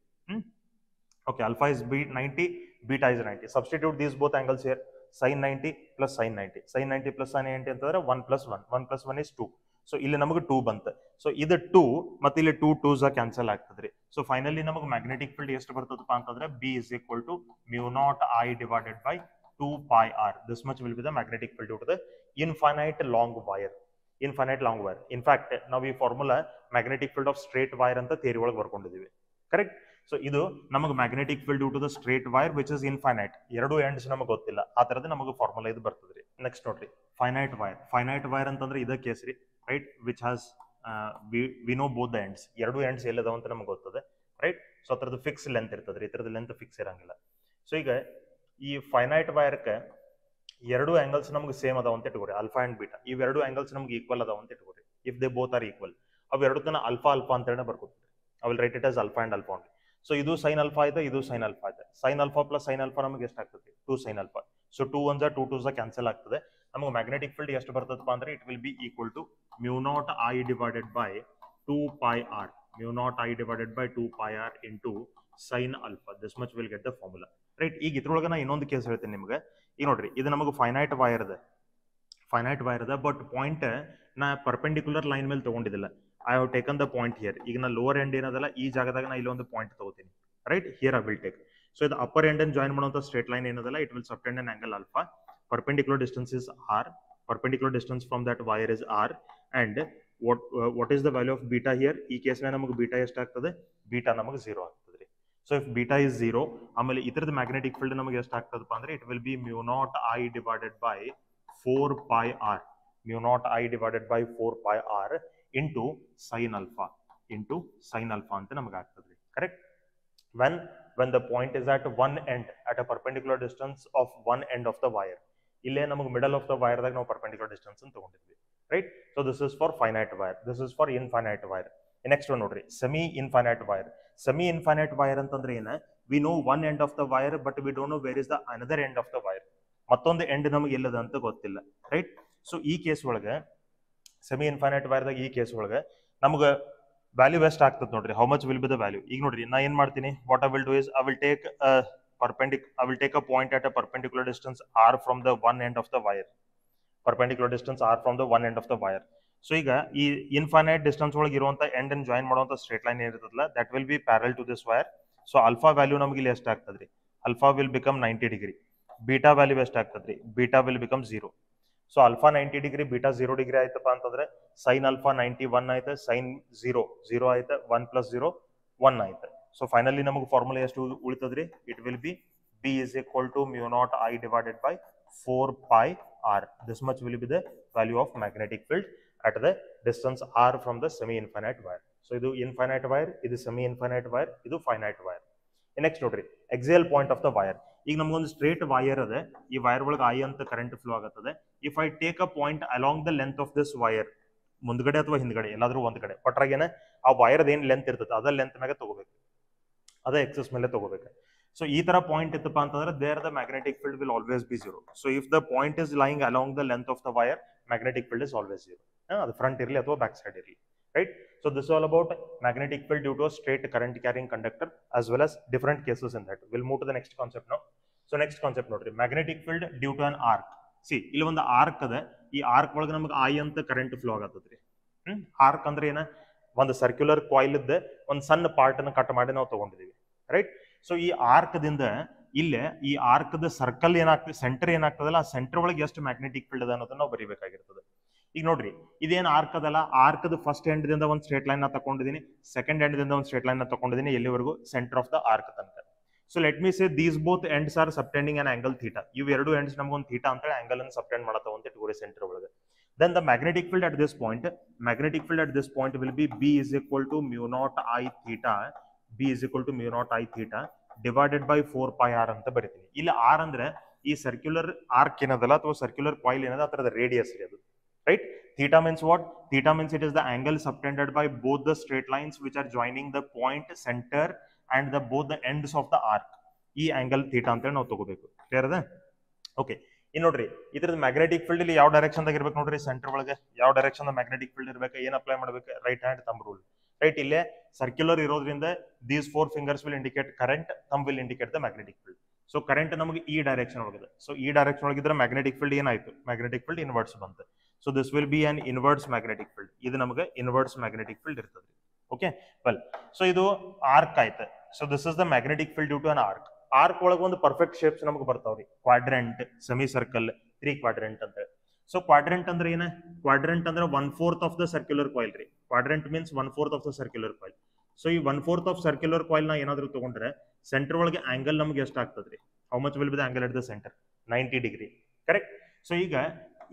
Okay, alpha is 90, beta is 90. Substitute these both angles here. sin 90 plus sin 90. sin 90 plus sin 90 ಅಂತಂದ್ರೆ 1 plus 1. 1 plus 1 is 2. ಸೊ ಇಲ್ಲಿ ನಮಗೆ 2 ಬಂತು. ಸೊ ಇದು 2 ಮತ್ತೆ ಇಲ್ಲಿ 2 2s ಕ್ಯಾನ್ಸಲ್ ಆಗ್ತದ್ರಿ. ಸೊ ಫೈನಲಿ ನಮಗೆ ಮ್ಯಾಗ್ನೆಟಿಕ್ ಫೀಲ್ಡ್ ಎಷ್ಟು ಬರ್ತದಪ್ಪ ಅಂತಂದ್ರೆ B is equal to mu naught I divided by 2 pi r. This much will be the magnetic field due to the infinite long wire. Infinite long wire. In fact, ನಾವು ಈ formula magnetic field of straight wire ಅಂತ theory ಒಳಗೆ ಬರ್ಕೊಂಡಿದ್ದೀವಿ, correct. So ಇದು ನಮಗೆ magnetic field due to the straight wire which is infinite. ಎರಡು ends ನಮಗೆ ಗೊತ್ತಿಲ್ಲ, ಆ ತರದ ನಮಗೆ ಫಾರ್ಮುಲಾ ಇದು ಬರ್ತದ್ರಿ. ನೆಕ್ಸ್ಟ್ ನೋಡ್ರಿ, ಫೈನೈಟ್ ವೈರ್. ಫೈನೈಟ್ ವೈರ್ ಅಂತಂದ್ರೆ ಇದ ಕೇಸ್ ರೀ, right, which has we know both the ends. ಎರಡು ಎಂಡ್ಸ್ ಎಲ್ಲದಾವ ಅಂತ ನಮಗೆ ಗೊತ್ತದೆ, ರೈಟ್. ಸೊ ಅದ್ರದ್ದು ಫಿಕ್ಸ್ ಲೆಂತ್ ಇರ್ತದ್ರಿ, ಇದ್ರದ್ದು ಲೆಂತ್ ಫಿಕ್ಸ್ ಇರಂಗಿಲ್ಲ. ಸೊ ಈಗ ಈ ಫೈನೈಟ್ ವೈರ್ಗೆ ಎರಡು ಆಂಗಲ್ಸ್ ನಮ್ಗೆ ಸೇಮ್ ಅದಾವ ಅಂತ ಇಟ್ಕೋರಿ, ಅಲ್ಫಾ ಅಂಡ್ ಬೀಟಾ. ಇವೆರಡು ಆಂಗಲ್ಸ್ ನಮ್ಗೆ ಈಕ್ವಲ್ ಅದಾವ ಅಂತ ಇಟ್ಕೋರಿ. If they both are equal, ಅವೆರಡನ್ನ ಅಲ್ಫಾ ಅಲ್ಫಾ ಅಂತ ಹೇಳಿ ಬರ್ಕೋತೀವಿ. I will write it as alpha and alpha only. So ಇದು ಸೈನ್ ಅಲ್ಫಾ ಇದೆ, ಇದು ಸೈನ್ ಅಲ್ಫಾ ಇದೆ. Sine alpha plus sine alpha ನಮಗೆ ಎಷ್ಟು ಆಗ್ತದೆ? 2 ಸೈನ್ ಅಲ್ಫಾ. ಸೊ 2 1 2 2 ಕ್ಯಾನ್ಸಲ್ ಆಗ್ತದೆ. ನಮಗೆ ಮ್ಯಾಗ್ನೆಟಿಕ್ ಫೀಲ್ಡ್ ಎಷ್ಟು ಬರ್ತದಪ್ಪ ಅಂದ್ರೆ it will be equal to mu naught I divided by 2 pi r. mu naught I divided by 2 pi r into sin alpha. This much will get the formula, right. ಈಗ ಇದ್ರೊಳಗೆ ನಾ ಇನ್ನೊಂದು case ಹೇಳ್ತೀನಿ ನಿಮಗೆ. ಈಗ ನೋಡ್ರಿ, ಇದು ನಮಗೆ ಫೈನೈಟ್ ವೈರ್ ಇದೆ, ಬಟ್ ಪಾಯಿಂಟ್ ನಾ ಪರ್ಪೆಂಡಿಕ್ಯುಲರ್ ಲೈನ್ ಮೇಲೆ ತಗೊಂಡಿದ್ದಿಲ್ಲ. I have taken the point here. ಈಗ ನಾ ಲೋವರ್ ಎಂಡ್ ಏನದಲ್ಲ, ಈ ಜಾಗದಾಗ ನಾ ಇಲ್ಲೊಂದು ಪಾಯಿಂಟ್ ತಗೋತೀನಿ, right. Here I will take. So ಇದು ಅಪ್ಪರ್ ಎಂಡ್ ಅನ್ನು ಜಾಯಿನ್ ಮಾಡುವಂತ ಸ್ಟ್ರೇಟ್ ಲೈನ್ ಏನದಲ್ಲ, it will subtend an angle alpha. Perpendicular distance is r. Perpendicular distance from that wire is r. And what is the value of beta here? ಈ ಕೇಸ್ನ ನಮಗೆ beta ಎಷ್ಟಾಗ್ತದೆ? Beta ನಮಗೆ 0 ಆಗ್ತದೆ. So if beta is 0, ಆಮೇಲೆ ಇತರದ magnetic field ನಮಗೆ ಎಷ್ಟಾಗ್ತದಪ್ಪ ಅಂದ್ರೆ it will be mu naught I divided by 4 pi r. mu naught I divided by 4 pi r into sin alpha ಅಂತ ನಮಗೆ ಆಗ್ತದೆ, correct. when the point is at one end, at a perpendicular distance of one end of the wire. ಇಲ್ಲೇ ನಮಗೆ middle of the wire ದಾಗ ನಾವು perpendicular distance ಅಂತ ತಗೊಂಡಿದ್ವಿ, right. So this is for finite wire, this is for infinite wire. Next one ನೋಡ್ರಿ, semi infinite wire. Semi infinite wire ಅಂತಂದ್ರೆ ಏನ? We know one end of the wire, but we don't know where is the another end of the wire. ಮತ್ತೊಂದು end ನಮಗೆ ಎಲ್ಲದ ಅಂತ ಗೊತ್ತಿಲ್ಲ, right. So ಈ case ಒಳಗೆ, ಸೆಮಿ ಇನ್ಫೈನೈಟ್ ವೈರ್ ದಾಗ ಈ ಕೇಸ್ ಒಳಗೆ ನಮಗೆ ವ್ಯಾಲ್ಯೂ ವೆಸ್ಟ್ ಆಗ್ತದೆ ನೋಡ್ರಿ. How much will be the value? ಈಗ ನೋಡ್ರಿ, ನಾ ಏನ್ ಮಾಡ್ತೀನಿ, what I will do is I will take I will take a point at a perpendicular distance r from the one end of the wire. Perpendicular distance r from the one end of the wire. So ಈಗ ಈ infinite distance ಒಳಗೆ ಇರುವಂತ end ಅನ್ನು join ಮಾಡುವಂತ straight line ಏನಿರ್ತದಲ್ಲ, that will be parallel to this wire. So alpha value ನಮಗೆ ಇಲ್ಲಿ ಎಷ್ಟು ಆಗ್ತದ್ರಿ? Alpha will become 90 degree. Beta value ಎಷ್ಟು ಆಗ್ತದ್ರಿ? Beta will become 0. So alpha 90 degree, beta 0 degree ಆಯ್ತಪ್ಪ ಅಂತಂದ್ರೆ sin alpha 91 ಆಯ್ತು, sin 0 ಆಯ್ತು, 1 plus 0 1 ಆಯ್ತು. ಸೊ ಫೈನಲಿ ನಮಗೆ ಫಾರ್ಮುಲಾ ಎಷ್ಟು ಉಳಿತದ್ರಿ? It will be B is equal to mu naught I divided by 4 pi r. This much will be the value of magnetic field at the distance r from the semi-infinite wire. So ಇದು infinite wire, ಇದು semi-infinite wire, ಇದು finite wire. Next ನೋಡ್ರಿ, axial point of the wire. ಈಗ ನಮಗೊಂದು straight wire ಅದ, ಈ wire ಒಳಗೆ I ಅಂತ ಕರೆಂಟ್ ಫ್ಲೋ ಆಗತ್ತದೆ. If I take a point along the length of this wire, ಮುಂದ್ಗಡೆ ಅಥವಾ ಹಿಂದ್ಗಡೆ ಎಲ್ಲಾದ್ರೂ ಒಂದ್ ಕಡೆ, ಪಟ್ರಾಗೇನ ಆ ವೈರ್ದ ಏನ್ ಲೆಂತ್ ಇರ್ತದೆ ಅದ ಲೆಂತ್ ಮ್ಯಾಗ ತಗೋಬೇಕು, ಅದ ಎಕ್ಸಸ್ ಮೇಲೆ ತಗೋಬೇಕು. ಸೊ ಈ ತರ ಪಾಯಿಂಟ್ ಇತ್ತಪ್ಪ ಅಂತಂದ್ರೆ there the magnetic field will always be 0. So if the point is lying along the length of the wire, magnetic field is always 0. ಅದು ಫ್ರಂಟ್ ಇರಲಿ ಅಥವಾ ಬ್ಯಾಕ್ ಸೈಡ್ ಇರಲಿ, right. So this is all about magnetic field due to a straight current carrying conductor as well as different cases in that. We'll move to the next concept now. So next concept ನೋಡ್ರಿ, magnetic field due to an arc. See, ಇಲ್ಲಿ ಒಂದು arc ಅದ, ಈ arc ಒಳಗೆ ನಮಗೆ I ಅಂತ current flow ಆಗತ್ತದ್ರಿ. Arc ಅಂದ್ರೆ ಏನ? ಒಂದು ಸರ್ಕ್ಯುಲರ್ ಕಾಯಿಲ್ ಇದ್ದ ಒಂದು ಸಣ್ಣ ಪಾರ್ಟ್ ಅನ್ನು ಕಟ್ ಮಾಡಿ ನಾವು ತಗೊಂಡಿದೀವಿ, ರೈಟ್. ಸೊ ಈ ಆರ್ಕ್ ದಿಂದ ಇಲ್ಲೇ ಈ ಆರ್ಕ್ ದ ಸರ್ಕಲ್ ಏನಾಗ್ತದೆ, ಸೆಂಟರ್ ಏನಾಗ್ತದಲ್ಲ, ಆ ಸೆಂಟರ್ ಒಳಗೆ ಎಷ್ಟು ಮ್ಯಾಗ್ನೆಟಿಕ್ ಫೀಲ್ಡ್ ಅದ ಅನ್ನೋದನ್ನ ನಾವು ಬರೀಬೇಕಾಗಿರ್ತದೆ. ಈಗ ನೋಡ್ರಿ, ಇದೇನು ಆರ್ಕ್ ಅದಲ್ಲ, ಆರ್ಕ್ ದ ಫಸ್ಟ್ ಎಂಡ್ ದಿಂದ ಒಂದು ಸ್ಟ್ರೇಟ್ ಲೈನ್ ನ ತಗೊಂಡಿದ್ದೀನಿ, ಸೆಕೆಂಡ್ ಎಂಡ್ ದಿಂದ ಒಂದು ಸ್ಟ್ರೇಟ್ ಲೈನ್ ನ ತಗೊಂಡಿದ್ದೀನಿ, ಎಲ್ಲಿವರೆಗೂ? ಸೆಂಟರ್ ಆಫ್ ದ ಆರ್ಕ್ ತನಕ. So let me say these both ends are subtending an angle theta. ಇವು ಎರಡು ಎಂಡ್ಸ್ ನಮಗೊಂದು ಥೀಟಾ ಅಂತ ಹೇಳಿ ಆಂಗಲ್ ಅನ್ನು ಸಬ್ಟೆಂಡ್ ಮಾಡತಾವ ಅಂತ ಇಟ್ಕೋರಿ ಸೆಂಟರ್ ಒಳಗೆ. Then the magnetic field at this point will be B is equal to mu naught I theta. B is equal to mu naught I theta divided by 4 pi r ಅಂತ ಬರೀತೀನಿ. ಇಲ್ಲಿ r ಅಂದ್ರೆ ಈ circular arc ಏನದಲ್ಲ ಅಥವಾ circular coil ಏನದ ಅದರದ radius ರೀ ಅದು, right. Theta means what? Theta means it is the angle subtended by both the straight lines which are joining the point center and the both the ends of the arc. ಈ angle theta ಅಂತ ನಾವು ತಗೋಬೇಕು. Clear ಅದ? Okay. ಇನ್ನು ನೋಡ್ರಿ ಇದ್ರದ್ದು magnetic field ಇಲ್ಲಿ ಯಾವ ಡೈರೆಕ್ಷನ್ ದಾಗ ಇರ್ಬೇಕು ನೋಡ್ರಿ, ಸೆಂಟರ್ ಒಳಗೆ ಯಾವ ಡೈರೆಕ್ಷನ್ ಮ್ಯಾಗ್ನೆಟಿಕ್ ಫೀಲ್ಡ್ ಇರ್ಬೇಕು, ಏನ್ ಅಪ್ಲೈ ಮಾಡ್ಬೇಕು? Right hand thumb rule, right. ಇಲ್ಲೇ ಸರ್ಕ್ಯುಲರ್ ಇರೋದ್ರಿಂದ these 4 fingers will indicate current, thumb will indicate the magnetic field. So current ನಮಗೆ ಈ ಡೈರೆಕ್ಷನ್ ಒಳಗಿದೆ. ಸೊ ಈ ಡೈರೆಕ್ಷನ್ ಒಳಗಿದ್ರೆ ಮ್ಯಾಗ್ನೆಟಿಕ್ ಫೀಲ್ಡ್ ಏನಾಯ್ತು? ಮ್ಯಾಗ್ನೆಟಿಕ್ ಫೀಲ್ಡ್ ಇನ್ವರ್ಟ್ಸ್ ಬಂತು. So this will be an inverts magnetic field. ಇದು ನಮಗೆ ಇನ್ವರ್ಟ್ಸ್ ಮ್ಯಾಗ್ನೆಟಿಕ್ ಫೀಲ್ಡ್ ಇರ್ತದೆ. Okay, well. ಸೊ ಇದು ಆರ್ಕ್ ಆಯ್ತು. So this is the magnetic field due to an arc. Arc ಒಳಗೆ ಒಂದು perfect shapes ನಮಗೆ ಬರ್ತಾವ್ರಿ. ಕ್ವಾಡ್ರೆಂಟ್, ಸೆಮಿ ಸರ್ಕಲ್, 3 ಕ್ವಾಡ್ರೆಂಟ್ ಅಂತ. ಸೊ ಕ್ವಾಡ್ರೆಂಟ್ ಅಂದ್ರೆ ಏನ? ಕ್ವಾಡ್ರೆಂಟ್ ಅಂದ್ರೆ 1/4 ಆಫ್ ದ ಸರ್ಕ್ಯುಲರ್ ಕಾಯಿಲ್ ರೀ. Quadrant means 1/4 of the circular coil. So ಈ 1/4 ಆಫ್ ಸರ್ಕ್ಯುಲರ್ ಕಾಯಿಲ್ ನ ಏನಾದ್ರು ತಗೊಂಡ್ರೆ ಸೆಂಟರ್ ಒಳಗೆ ಆಂಗಲ್ ನಮ್ಗೆ ಎಷ್ಟು ಆಗ್ತದ್ರಿ? How much will be the angle at the centre? 90 degree, correct. So ಈಗ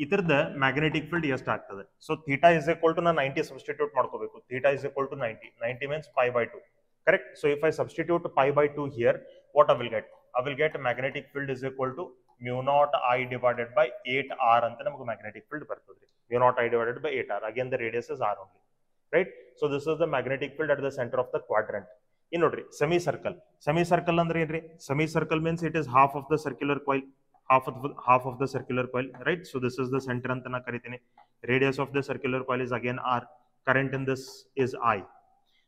ಇದರದ ಮ್ಯಾಗ್ನೆಟಿಕ್ ಫೀಲ್ಡ್ ಎಷ್ಟು ಆಗ್ತದೆ? So theta is equal to ನಾ 90 ಸಬ್ಸ್ಟಿಟ್ಯೂಟ್ ಮಾಡ್ಕೋಬೇಕು. Theta is equal to 90 means π/2, correct. So if I substitute π/2 here, what I will get? I will get magnetic field is equal to mu naught I divided by 8r ಅಂತ ನಮಗೆ magnetic field ಬರ್ತದೆ. mu naught I divided by 8r. Again the radius is r only, right? So this is the magnetic field at the center of the quadrant. In ನೋಡ್ರಿ semi circle. Semi circle ಅಂದ್ರೆ ಏನ್ರಿ? Semi circle means it is half of the circular coil. Half of the circular coil, right? So this is the center ಅಂತ ನಾ ಕರಿತೀನಿ. Radius of the circular coil is again r. Current in this is I.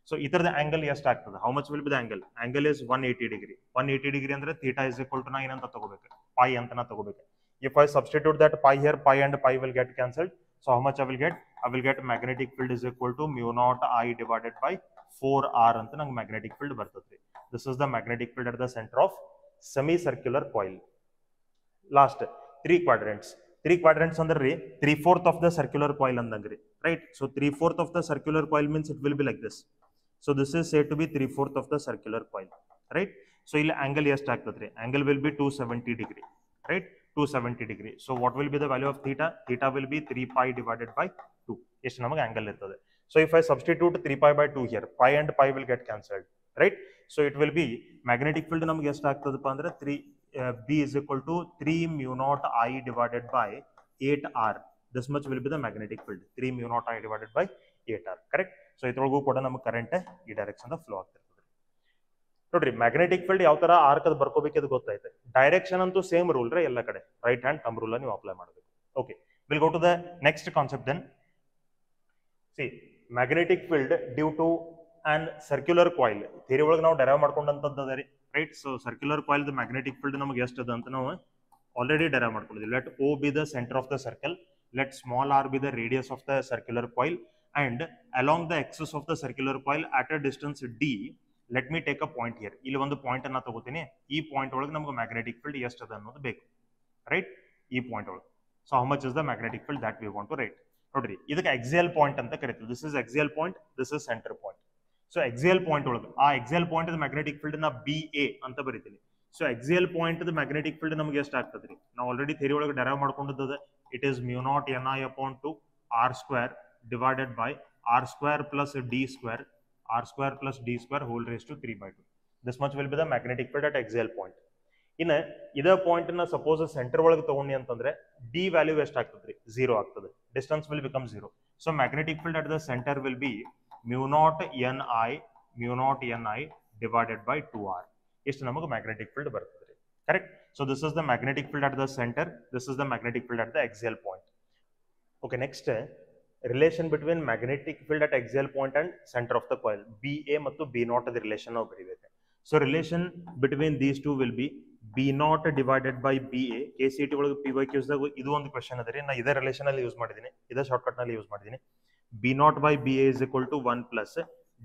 So ಇದರದ angle ಎಷ್ಟು ಆಗ್ತದೆ? How much will be the angle? Angle is 180 degree. 180 degree ಅಂದ್ರೆ theta is equal to ನಾ ಏನಂತ ತಗೋಬೇಕು? ಪೈ ಅಂತ ನಾ ತಗೋಬೇಕು. If I substitute that pi here, pi and pi will get cancelled. So how much I will get? I will get magnetic field is equal to mu naught I divided by 4r ಅಂತ ನಂಗೆ magnetic field ಬರ್ತದೆ. This is the magnetic field at the center of semicircular coil. Last 3 quadrants. 3 quadrants ಅಂದ್ರೆ ರೀ 3/4 of the circular coil ಅಂದಂಗ್ರಿ, right? So 3/4 of the circular coil means it will be like this. So this is said to be 3/4 of the circular coil, right? So ಇಲ್ಲಿ angle ಎಷ್ಟು ಆಗ್ತದ್ರಿ? Angle will be 270 degree, right? 270 degree. So what will be the value of theta? Theta will be 3 pi divided by 2. ಎಷ್ಟು ನಮಗೆ angle ಇರ್ತದೆ? So if I substitute 3 pi by 2 here, pi and pi will get cancelled, right? So it will be magnetic field ನಮಗೆ ಎಷ್ಟು ಆಗ್ತದಪ್ಪ ಅಂದ್ರೆ B is equal to 3 mu naught I divided by 8r. This much will be the magnetic field. 3 mu naught I divided by 8r, correct? So ಇದ್ರೊಳಗೂ ಕೂಡ ನಮಗೆ current ಈ direction the flow ಆಗ್ತಿರ್ತದೆ. ನೋಡ್ರಿ magnetic field ಯಾವ ತರ arc ಅದ್ ಬರ್ಕೋಬೇಕದು ಗೊತ್ತಾಯ್ತು. Direction ಅಂತೂ same rule ರೀ ಎಲ್ಲ ಕಡೆ. ರೈಟ್ ಹ್ಯಾಂಡ್ ಥಂಬ್ ರೂಲ್ ನೀವು ಅಪ್ಲೈ ಮಾಡಬೇಕು. Okay, will go to the next concept then. See magnetic field due to an circular coil. Theory ಒಳಗೆ ನಾವು ಡೆರೈವ್ ಮಾಡ್ಕೊಂಡಂತದ್ದು ಅದ ರೀ, ರೈಟ್? ಸೊ ಸರ್ಕ್ಯುಲರ್ ಕಾಯಿಲ್ ದ ಮ್ಯಾಗ್ನೆಟಿಕ್ ಫೀಲ್ಡ್ ನಮಗೆ ಎಷ್ಟು ಅದ ಅಂತ ನಾವು ಆಲ್ರೆಡಿ ಡೆರೈವ್ ಮಾಡ್ಕೊಂಡಿದ್ವಿ. Let O be the center of the circle, let small r be the radius of the circular coil, and along the axis of the circular coil at a distance d, let me take a point here. ಇಲ್ಲಿ ಒಂದು point ಅನ್ನ ತಗೋತೀನಿ. ಈ point ಒಳಗೆ ನಮಗೆ magnetic field ಎಷ್ಟು ಅದ ಅನ್ನೋದು ಬೇಕು, ರೈಟ್? ಈ ಪಾಯಿಂಟ್ ಒಳಗೆ. So how much is the magnetic field that we want to write. ನೋಡ್ರಿ ಇದಕ್ಕೆ ಎಕ್ಸಿಯಲ್ ಪಾಯಿಂಟ್ ಅಂತ ಕರಿತೀವಿ. This is axial point, this is centre point. So axial point ಒಳಗೆ ಆ ಎಕ್ಸಿಯಲ್ ಪಾಯಿಂಟ್ ಮ್ಯಾಗ್ನೆಟಿಕ್ ಫೀಲ್ಡ್ ನ BA ಅಂತ ಬರೀತೀನಿ. So axial point magnetic field ನಮಗೆ ಎಷ್ಟು ಆಗ್ತದ್ರಿ? ನಾವು ಆಲ್ರೆಡಿ ಥಿಯರಿ ಒಳಗೆ ಡೆರೈವ್ ಮಾಡ್ಕೊಂಡಿದ್ದದ. It is mu naught Ni upon 2 r square divided by r square plus d square, r square plus d square whole raised to 3/2. This much will be the magnetic field at axial point. ಇನ್ನ ಇದ point ನ suppose centre ಒಳಗೆ ತಗೊಂಡಿ ಅಂತಂದ್ರೆ d value ಎಷ್ಟು ಆಗ್ತದ್ರಿ? 0 ಆಗ್ತದೆ. Distance will become 0. So magnetic field at the centre will be mu naught Ni divided by 2r. ಎಷ್ಟು ನಮಗೆ ಮ್ಯಾಗ್ನೆಟಿಕ್ ಫೀಲ್ಡ್ ಬರ್ತದೆ, correct? So this is the magnetic field at the centre, this is the magnetic field at the axial point. Okay, next relation between magnetic field at axial point and centre of the coil. BA ಮತ್ತು B0 the relation ನಾವು ಬರೀಬೇಕು. So relation between these two will be B0 divided by BA. KCET ಒಳಗೆ PYQs ದಾಗ ಇದು ಒಂದು question ಅದ ರೀ. ನಾ ಇದೇ ರಿಲೇಷನ್ ಅಲ್ಲಿ ಯೂಸ್ ಮಾಡಿದ್ದೀನಿ, ಇದೇ ಶಾರ್ಟ್ಕಟ್ ನಲ್ಲಿ ಯೂಸ್ ಮಾಡಿದ್ದೀನಿ. B0 by BA is equal to 1 plus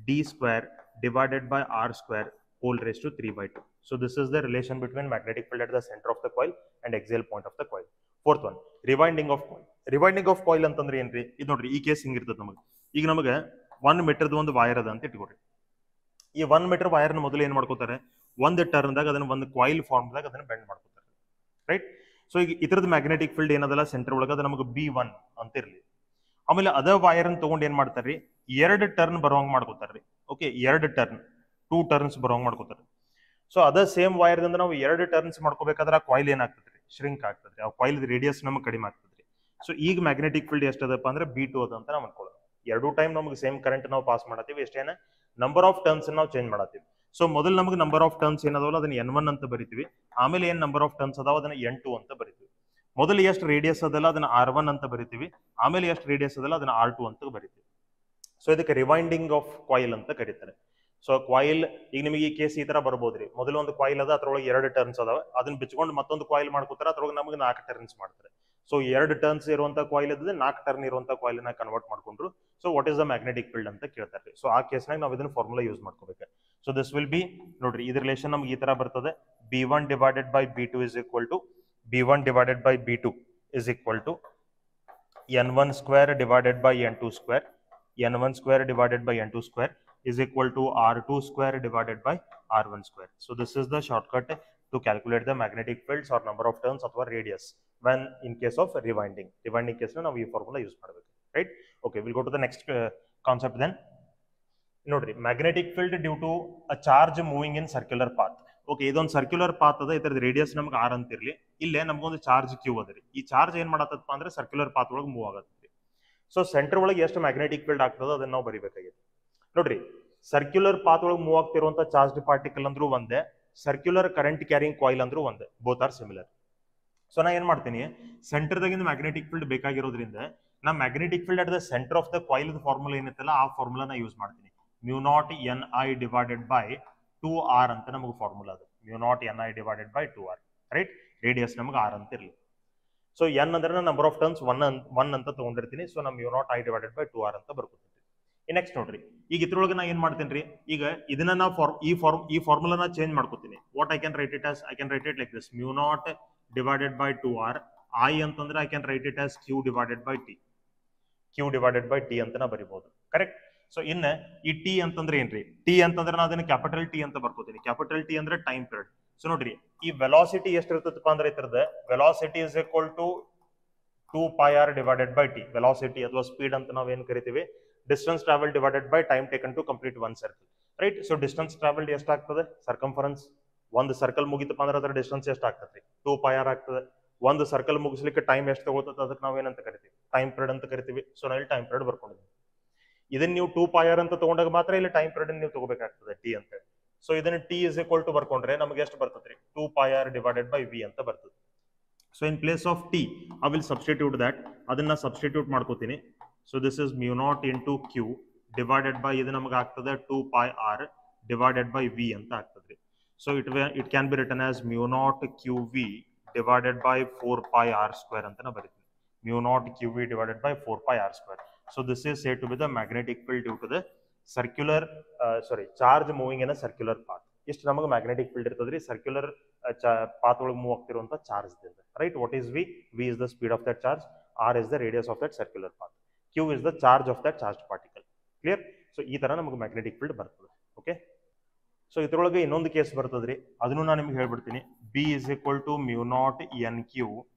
d square divided by r square whole raised to 3/2. So this is the relation between magnetic field at the center of the coil and axial point of the coil. Fourth one, rewinding of coil. Rewinding of coil ಅಂತಂದ್ರೆ ಏನ್ರಿ? ಇದು ನೋಡ್ರಿ ಈ case ಹಿಂಗಿರ್ತದೆ ನಮಗೆ. ಈಗ ನಮಗೆ 1 ಮೀಟರ್ದ ಒಂದು wire ಅದ ಅಂತ ಇಟ್ಕೊಡ್ರಿ. ಈ 1 ಮೀಟರ್ ವೈರ್ ನ ಮೊದಲು ಏನ್ ಮಾಡ್ಕೋತಾರೆ? ಒಂದು ಟರ್ನ್ ದಾಗ ಅದನ್ನ ಒಂದು ಕಾಯಿಲ್ ಫಾರ್ಮ್ ದಾಗ ಅದನ್ನ ಬೆಂಡ್ ಮಾಡ್ಕೋತಾರೆ, ರೈಟ್? ಸೊ ಈಗ ಇತರದ ಮ್ಯಾಗ್ನೆಟಿಕ್ ಫೀಲ್ಡ್ ಏನದಲ್ಲ ಸೆಂಟರ್ ಒಳಗ ಅದು ನಮಗೆ B1 ಅಂತ ಇರ್ಲಿ. ಆಮೇಲೆ ಅದ ವೈರ್ ಅನ್ನು ತಗೊಂಡು ಏನ್ ಮಾಡ್ತಾರ್ರಿ? 2 ಟರ್ನ್ ಬರೋಂಗ್ ಮಾಡ್ಕೋತಾರ್ರಿ. ಓಕೆ, 2 ಟರ್ನ್ಸ್ ಬರೋಂಗ್ ಮಾಡ್ಕೋತಾರೆ. ಸೊ ಅದ ಸೇಮ್ ವೈರ್ ದಿಂದ ನಾವು 2 ಟರ್ನ್ಸ್ ಮಾಡ್ಕೋಬೇಕಾದ್ರೆ ಆ ಕಾಯಿಲ್ ಏನಾಗ್ತದ್ರಿ? ಶ್ರಿಂಕ್ ಆಗ್ತದ್ರಿ, ಆ ಕಾಯಿಲ್ ರೇಡಿಯಸ್ ನಮಗೆ ಕಡಿಮೆ ಆಗ್ತದ್ರಿ. ಸೊ ಈಗ ಮ್ಯಾಗ್ನೆಟಿಕ್ ಫೀಲ್ಡ್ ಎಷ್ಟದಪ್ಪ ಅಂದ್ರೆ B2 ಅದ ಅಂತ ನಾವು ಅನ್ಕೊಳ್ಳೋದು. ಎರಡೂ ಟೈಮ್ ನಮಗೆ ಸೇಮ್ ಕರೆಂಟ್ ನಾವು ಪಾಸ್ ಮಾಡತ್ತೀವಿ, ಎಷ್ಟೇನ ನಂಬರ್ ಆಫ್ ಟರ್ನ್ಸ್ ನಾವು ಚೇಂಜ್ ಮಾಡತ್ತೀವಿ. ಸೊ ಮೊದಲು ನಮಗೆ ನಂಬರ್ ಆಫ್ ಟರ್ನ್ಸ್ ಏನದಾವಲ್ಲ ಅದನ್ನ N1 ಅಂತ ಬರಿತೀವಿ, ಆಮೇಲೆ ಏನ್ ನಂಬರ್ ಆಫ್ ಟರ್ನ್ಸ್ ಅದಾವ ಅದನ್ನ N2 ಅಂತ ಬರಿತೀವಿ. ಮೊದಲು ಎಷ್ಟು ರೇಡಿಯಸ್ ಅದಲ್ಲ ಅದನ್ನ R1 ಅಂತ ಬರಿತೀವಿ, ಆಮೇಲೆ ಎಷ್ಟು ರೇಡಿಯಸ್ ಅದಲ್ಲ ಅದನ್ನ R2 ಅಂತ ಬರಿತೀವಿ. ಸೊ ಇದಕ್ಕೆ ರಿವೈಂಡಿಂಗ್ ಆಫ್ ಕಾಯಿಲ್ ಅಂತ ಕರೀತಾರೆ. ಸೊ ಕಾಯಿಲ್ ಈಗ ನಿಮಗೆ ಈ ಕೇಸ್ ಈ ತರ ಬರ್ಬೋದ್ರಿ, ಮೊದಲು ಒಂದು ಕಾಯಿಲ್ ಅದ ಅದ್ರೊಳಗೆ 2 ಟರ್ನ್ಸ್ ಅದಾವ, ಅದನ್ನ ಬಿಚ್ಕೊಂಡು ಮತ್ತೊಂದು ಕಾಯಿಲ್ ಮಾಡ್ಕೋತಾರೆ, ಅದ್ರೊಳಗೆ ನಮಗೆ 4 ಟರ್ನ್ಸ್ ಮಾಡ್ತಾರೆ. ಸೊ 2 ಟರ್ನ್ಸ್ ಇರುವಂತ ಕಾಯಿಲ್ ಇದ್ರೆ 4 ಟರ್ನ್ ಇರುವಂತ ಕಾಯಿಲ್ ನ ಕನ್ವರ್ಟ್ ಮಾಡ್ಕೊಂಡ್ರು. So what is the magnetic field ಅಂತ ಕೇಳ್ತಾರೆ. ಸೊ ಆ ಕೇಸ್ನಾಗ ನಾವು ಇದನ್ನ ಫಾರ್ಮುಲಾ ಯೂಸ್ ಮಾಡ್ಕೋಬೇಕು. ಸೊ ದಿಸ್ ವಿಲ್ ಬಿ ನೋಡ್ರಿ, ಇದ್ರ ರಿಲೇಷನ್ ನಮ್ಗೆ ಈ ತರ ಬರ್ತದೆ, B1 divided by B2 is equal to B1 divided by B2 is equal to N1 square divided by N2 square, N1 square divided by N2 square is equal to R2 square divided by R1 square. So this is the shortcut to calculate the magnetic fields or number of turns or radius when in case of rewinding. Rewinding case na ನಾವು ಈ formula use ಮಾಡಬೇಕು, right? Okay, we'll go to the next concept then. ನೋಡ್ರಿ, magnetic field due to a charge moving in circular path. Okay, ಇದೊಂದು circular path ಅದ, ಇದರದ radius ನಮ್ಗೆ R ಅಂತ ಇರ್ಲಿ, ಇಲ್ಲೇ ನಮ್ಗೊಂದು ಚಾರ್ಜ್ Q ಅದ್ರಿ. ಈ ಚಾರ್ಜ್ ಏನ್ ಮಾಡತ್ತಪ್ಪ ಅಂದ್ರೆ ಸರ್ಕ್ಯುಲರ್ ಪಾತ್ ಒಳಗೆ ಮೂವ್ ಆಗತ್ತೆ. ಸೊ ಸೆಂಟರ್ ಒಳಗೆ ಎಷ್ಟು ಮ್ಯಾಗ್ನೆಟಿಕ್ ಫೀಲ್ಡ್ ಆಗ್ತದ ಅದನ್ನ ನಾವು ಬರಿಬೇಕಾಗಿದೆ. ನೋಡ್ರಿ, ಸರ್ಕ್ಯುಲರ್ ಪಾತ್ ಒಳಗೆ ಮೂವ್ ಆಗ್ತಿರುವಂತ ಚಾರ್ಜ್ ಪಾರ್ಟಿಕಲ್ ಅಂದ್ರೂ ಒಂದೇ, ಸರ್ಕ್ಯುಲರ್ ಕರೆಂಟ್ ಕ್ಯಾರಿಂಗ್ ಕಾಯಿಲ್ ಅಂದ್ರೂ ಒಂದೇ, ಬೋತ್ ಆರ್ ಸಿಮಿಲರ್. ಸೊ ನಾ ಏನ್ ಮಾಡ್ತೀನಿ, ಸೆಂಟರ್ದಾಗಿಂದ ಮ್ಯಾಗ್ನೆಟಿಕ್ ಫೀಲ್ಡ್ ಬೇಕಾಗಿರೋದ್ರಿಂದ ನಾ magnetic field at the centre of the coil formula ಏನೈತಲ್ಲ ಆ ಫಾರ್ಮುಲಾ ನಾ ಯೂಸ್ ಮಾಡ್ತೀನಿ. μ0 Ni divided by 2R ಅಂತ ನಮಗೆ ಫಾರ್ಮುಲಾ ಅದು. μ0 Ni divided by 2R, right? Radius ನಮಗೆ R ಅಂತ ಇರಲಿ. ಸೊ N ಅಂದ್ರೆ ನಂಬರ್ ಆಫ್ ಟರ್ನ್ಸ್ 1 ಅಂತ ತಗೊಂಡಿರ್ತೀನಿ. ಸೊ ನಾ μ0 I divided by 2R ಅಂತ ಬರ್ಕೊತೀನಿ. ನೆಕ್ಸ್ಟ್ ನೋಡ್ರಿ, ಈಗ ಇದ್ರೊಳಗೆ ನಾ ಏನ್ ಮಾಡ್ತೀನಿ ರೀ, ಈಗ ಇದನ್ನ ನಾ ಈ ಫಾರ್ಮುಲಾನ ಚೇಂಜ್ ಮಾಡ್ಕೋತೀನಿ. What I can write it as, I can write it like this, μ0 divided by 2R. I ಅಂತಂದ್ರೆ I can write it as Q divided by T. Q divided by T ಅಂತ ನಾ ಬರಿಬಹುದು, ಕರೆಕ್ಟ್? ಸೊ ಇನ್ನ ಈ T ಅಂತಂದ್ರೆ ಏನ್ರಿ, T ಅಂತಂದ್ರೆ ನಾ ಅದನ್ನ ಕ್ಯಾಪಿಟಲ್ T ಅಂತ ಬರ್ಕೋತೀನಿ. ಕ್ಯಾಪಿಟಲ್ T ಅಂದ್ರೆ ಟೈಮ್ ಪೀರಿಯಡ್. ಸೊ ನೋಡ್ರಿ, ಈ ವೆಲಾಸಿಟಿ ಎಷ್ಟಿರ್ತದಪ್ಪ ಅಂದ್ರೆ ಇದ್ರದ velocity is equal to 2πr divided by T. Velocity ಅಥವಾ ಸ್ಪೀಡ್ ಅಂತ ನಾವ್ ಏನ್ ಕರಿತೀವಿ, distance travel divided by time taken to complete one circle, right? So distance travelled ಎಷ್ಟಾಗ್ತದೆ, ಸರ್ಕಂಫರೆನ್ಸ್ ಒಂದು ಸರ್ಕಲ್ ಮುಗಿತಪ್ಪ ಅಂದ್ರೆ ಅದರ ಡಿಸ್ಟೆನ್ಸ್ ಎಷ್ಟಾಗ್ತದೆ, 2πr ಆಗ್ತದೆ. ಒಂದು ಸರ್ಕಲ್ ಮುಗಿಸ್ಲಿಕ್ಕೆ ಟೈಮ್ ಎಷ್ಟು ತಗೋತದೆ ಅದಕ್ಕೆ ನಾವ್ ಏನಂತ ಕರಿತೀವಿ, ಟೈಮ್ ಪೀರಿಯಡ್ ಅಂತ ಕರಿತೀವಿ. ಸೊ ನಾವು ಇಲ್ಲಿ ಟೈಮ್ ಪೀರಿಯಡ್ ಬರ್ಕೊಂಡಿದ್ದೀವಿ. ಇದನ್ನ ನೀವು 2πr ಅಂತ ತಗೊಂಡಾಗ ಮಾತ್ರ ಇಲ್ಲಿ ಟೈಮ್ ಪೀರಿಯಡ್ ನೀವು ತಗೋಬೇಕಾಗ್ತದೆ T ಅಂತ ಹೇಳಿ. ಸೊ ಇದನ್ನ T is equal to ಬರ್ಕೊಂಡ್ರೆ ನಮಗೆ ಎಷ್ಟು ಬರ್ತದ್ರಿ, 2πr divided by V ಅಂತ ಬರ್ತದೆ. So in place of T I will substitute that, ಅದನ್ನ ಸಬ್ಸ್ಟಿಟ್ಯೂಟ್ ಮಾಡ್ಕೋತೀನಿ. So this is μ0 into Q divided by ಇದು ನಮಗೆ ಆಗ್ತದೆ 2πr divided by V ಅಂತ ಆಗ್ತದ್ರಿ. So it can be written as μ0 QV divided by 4πr square ಅಂತ ನಾ ಬರೀತೀನಿ. μ0 QV divided by 4πr square. So this is said to be the magnetic field due to the circular charge moving in a circular path. ಇಷ್ಟು ನಮಗೆ magnetic field ಇರ್ತದ್ರಿ circular path ಒಳಗೆ move ಆಗ್ತಿರುವಂತ charge ದಿಂದ, right? What is V? V is the speed of that charge, R is the radius of that circular path, Q is the charge of that charged particle. Clear? So ಈ ತರ ನಮಗೆ magnetic field ಬರ್ತದೆ. Okay, so ಇದ್ರೊಳಗೆ ಇನ್ನೊಂದು case ಬರ್ತದ್ರಿ, ಅದನ್ನು ನಾನು ನಿಮ್ಗೆ ಹೇಳ್ಬಿಡ್ತೀನಿ. B is equal to μ0 NQ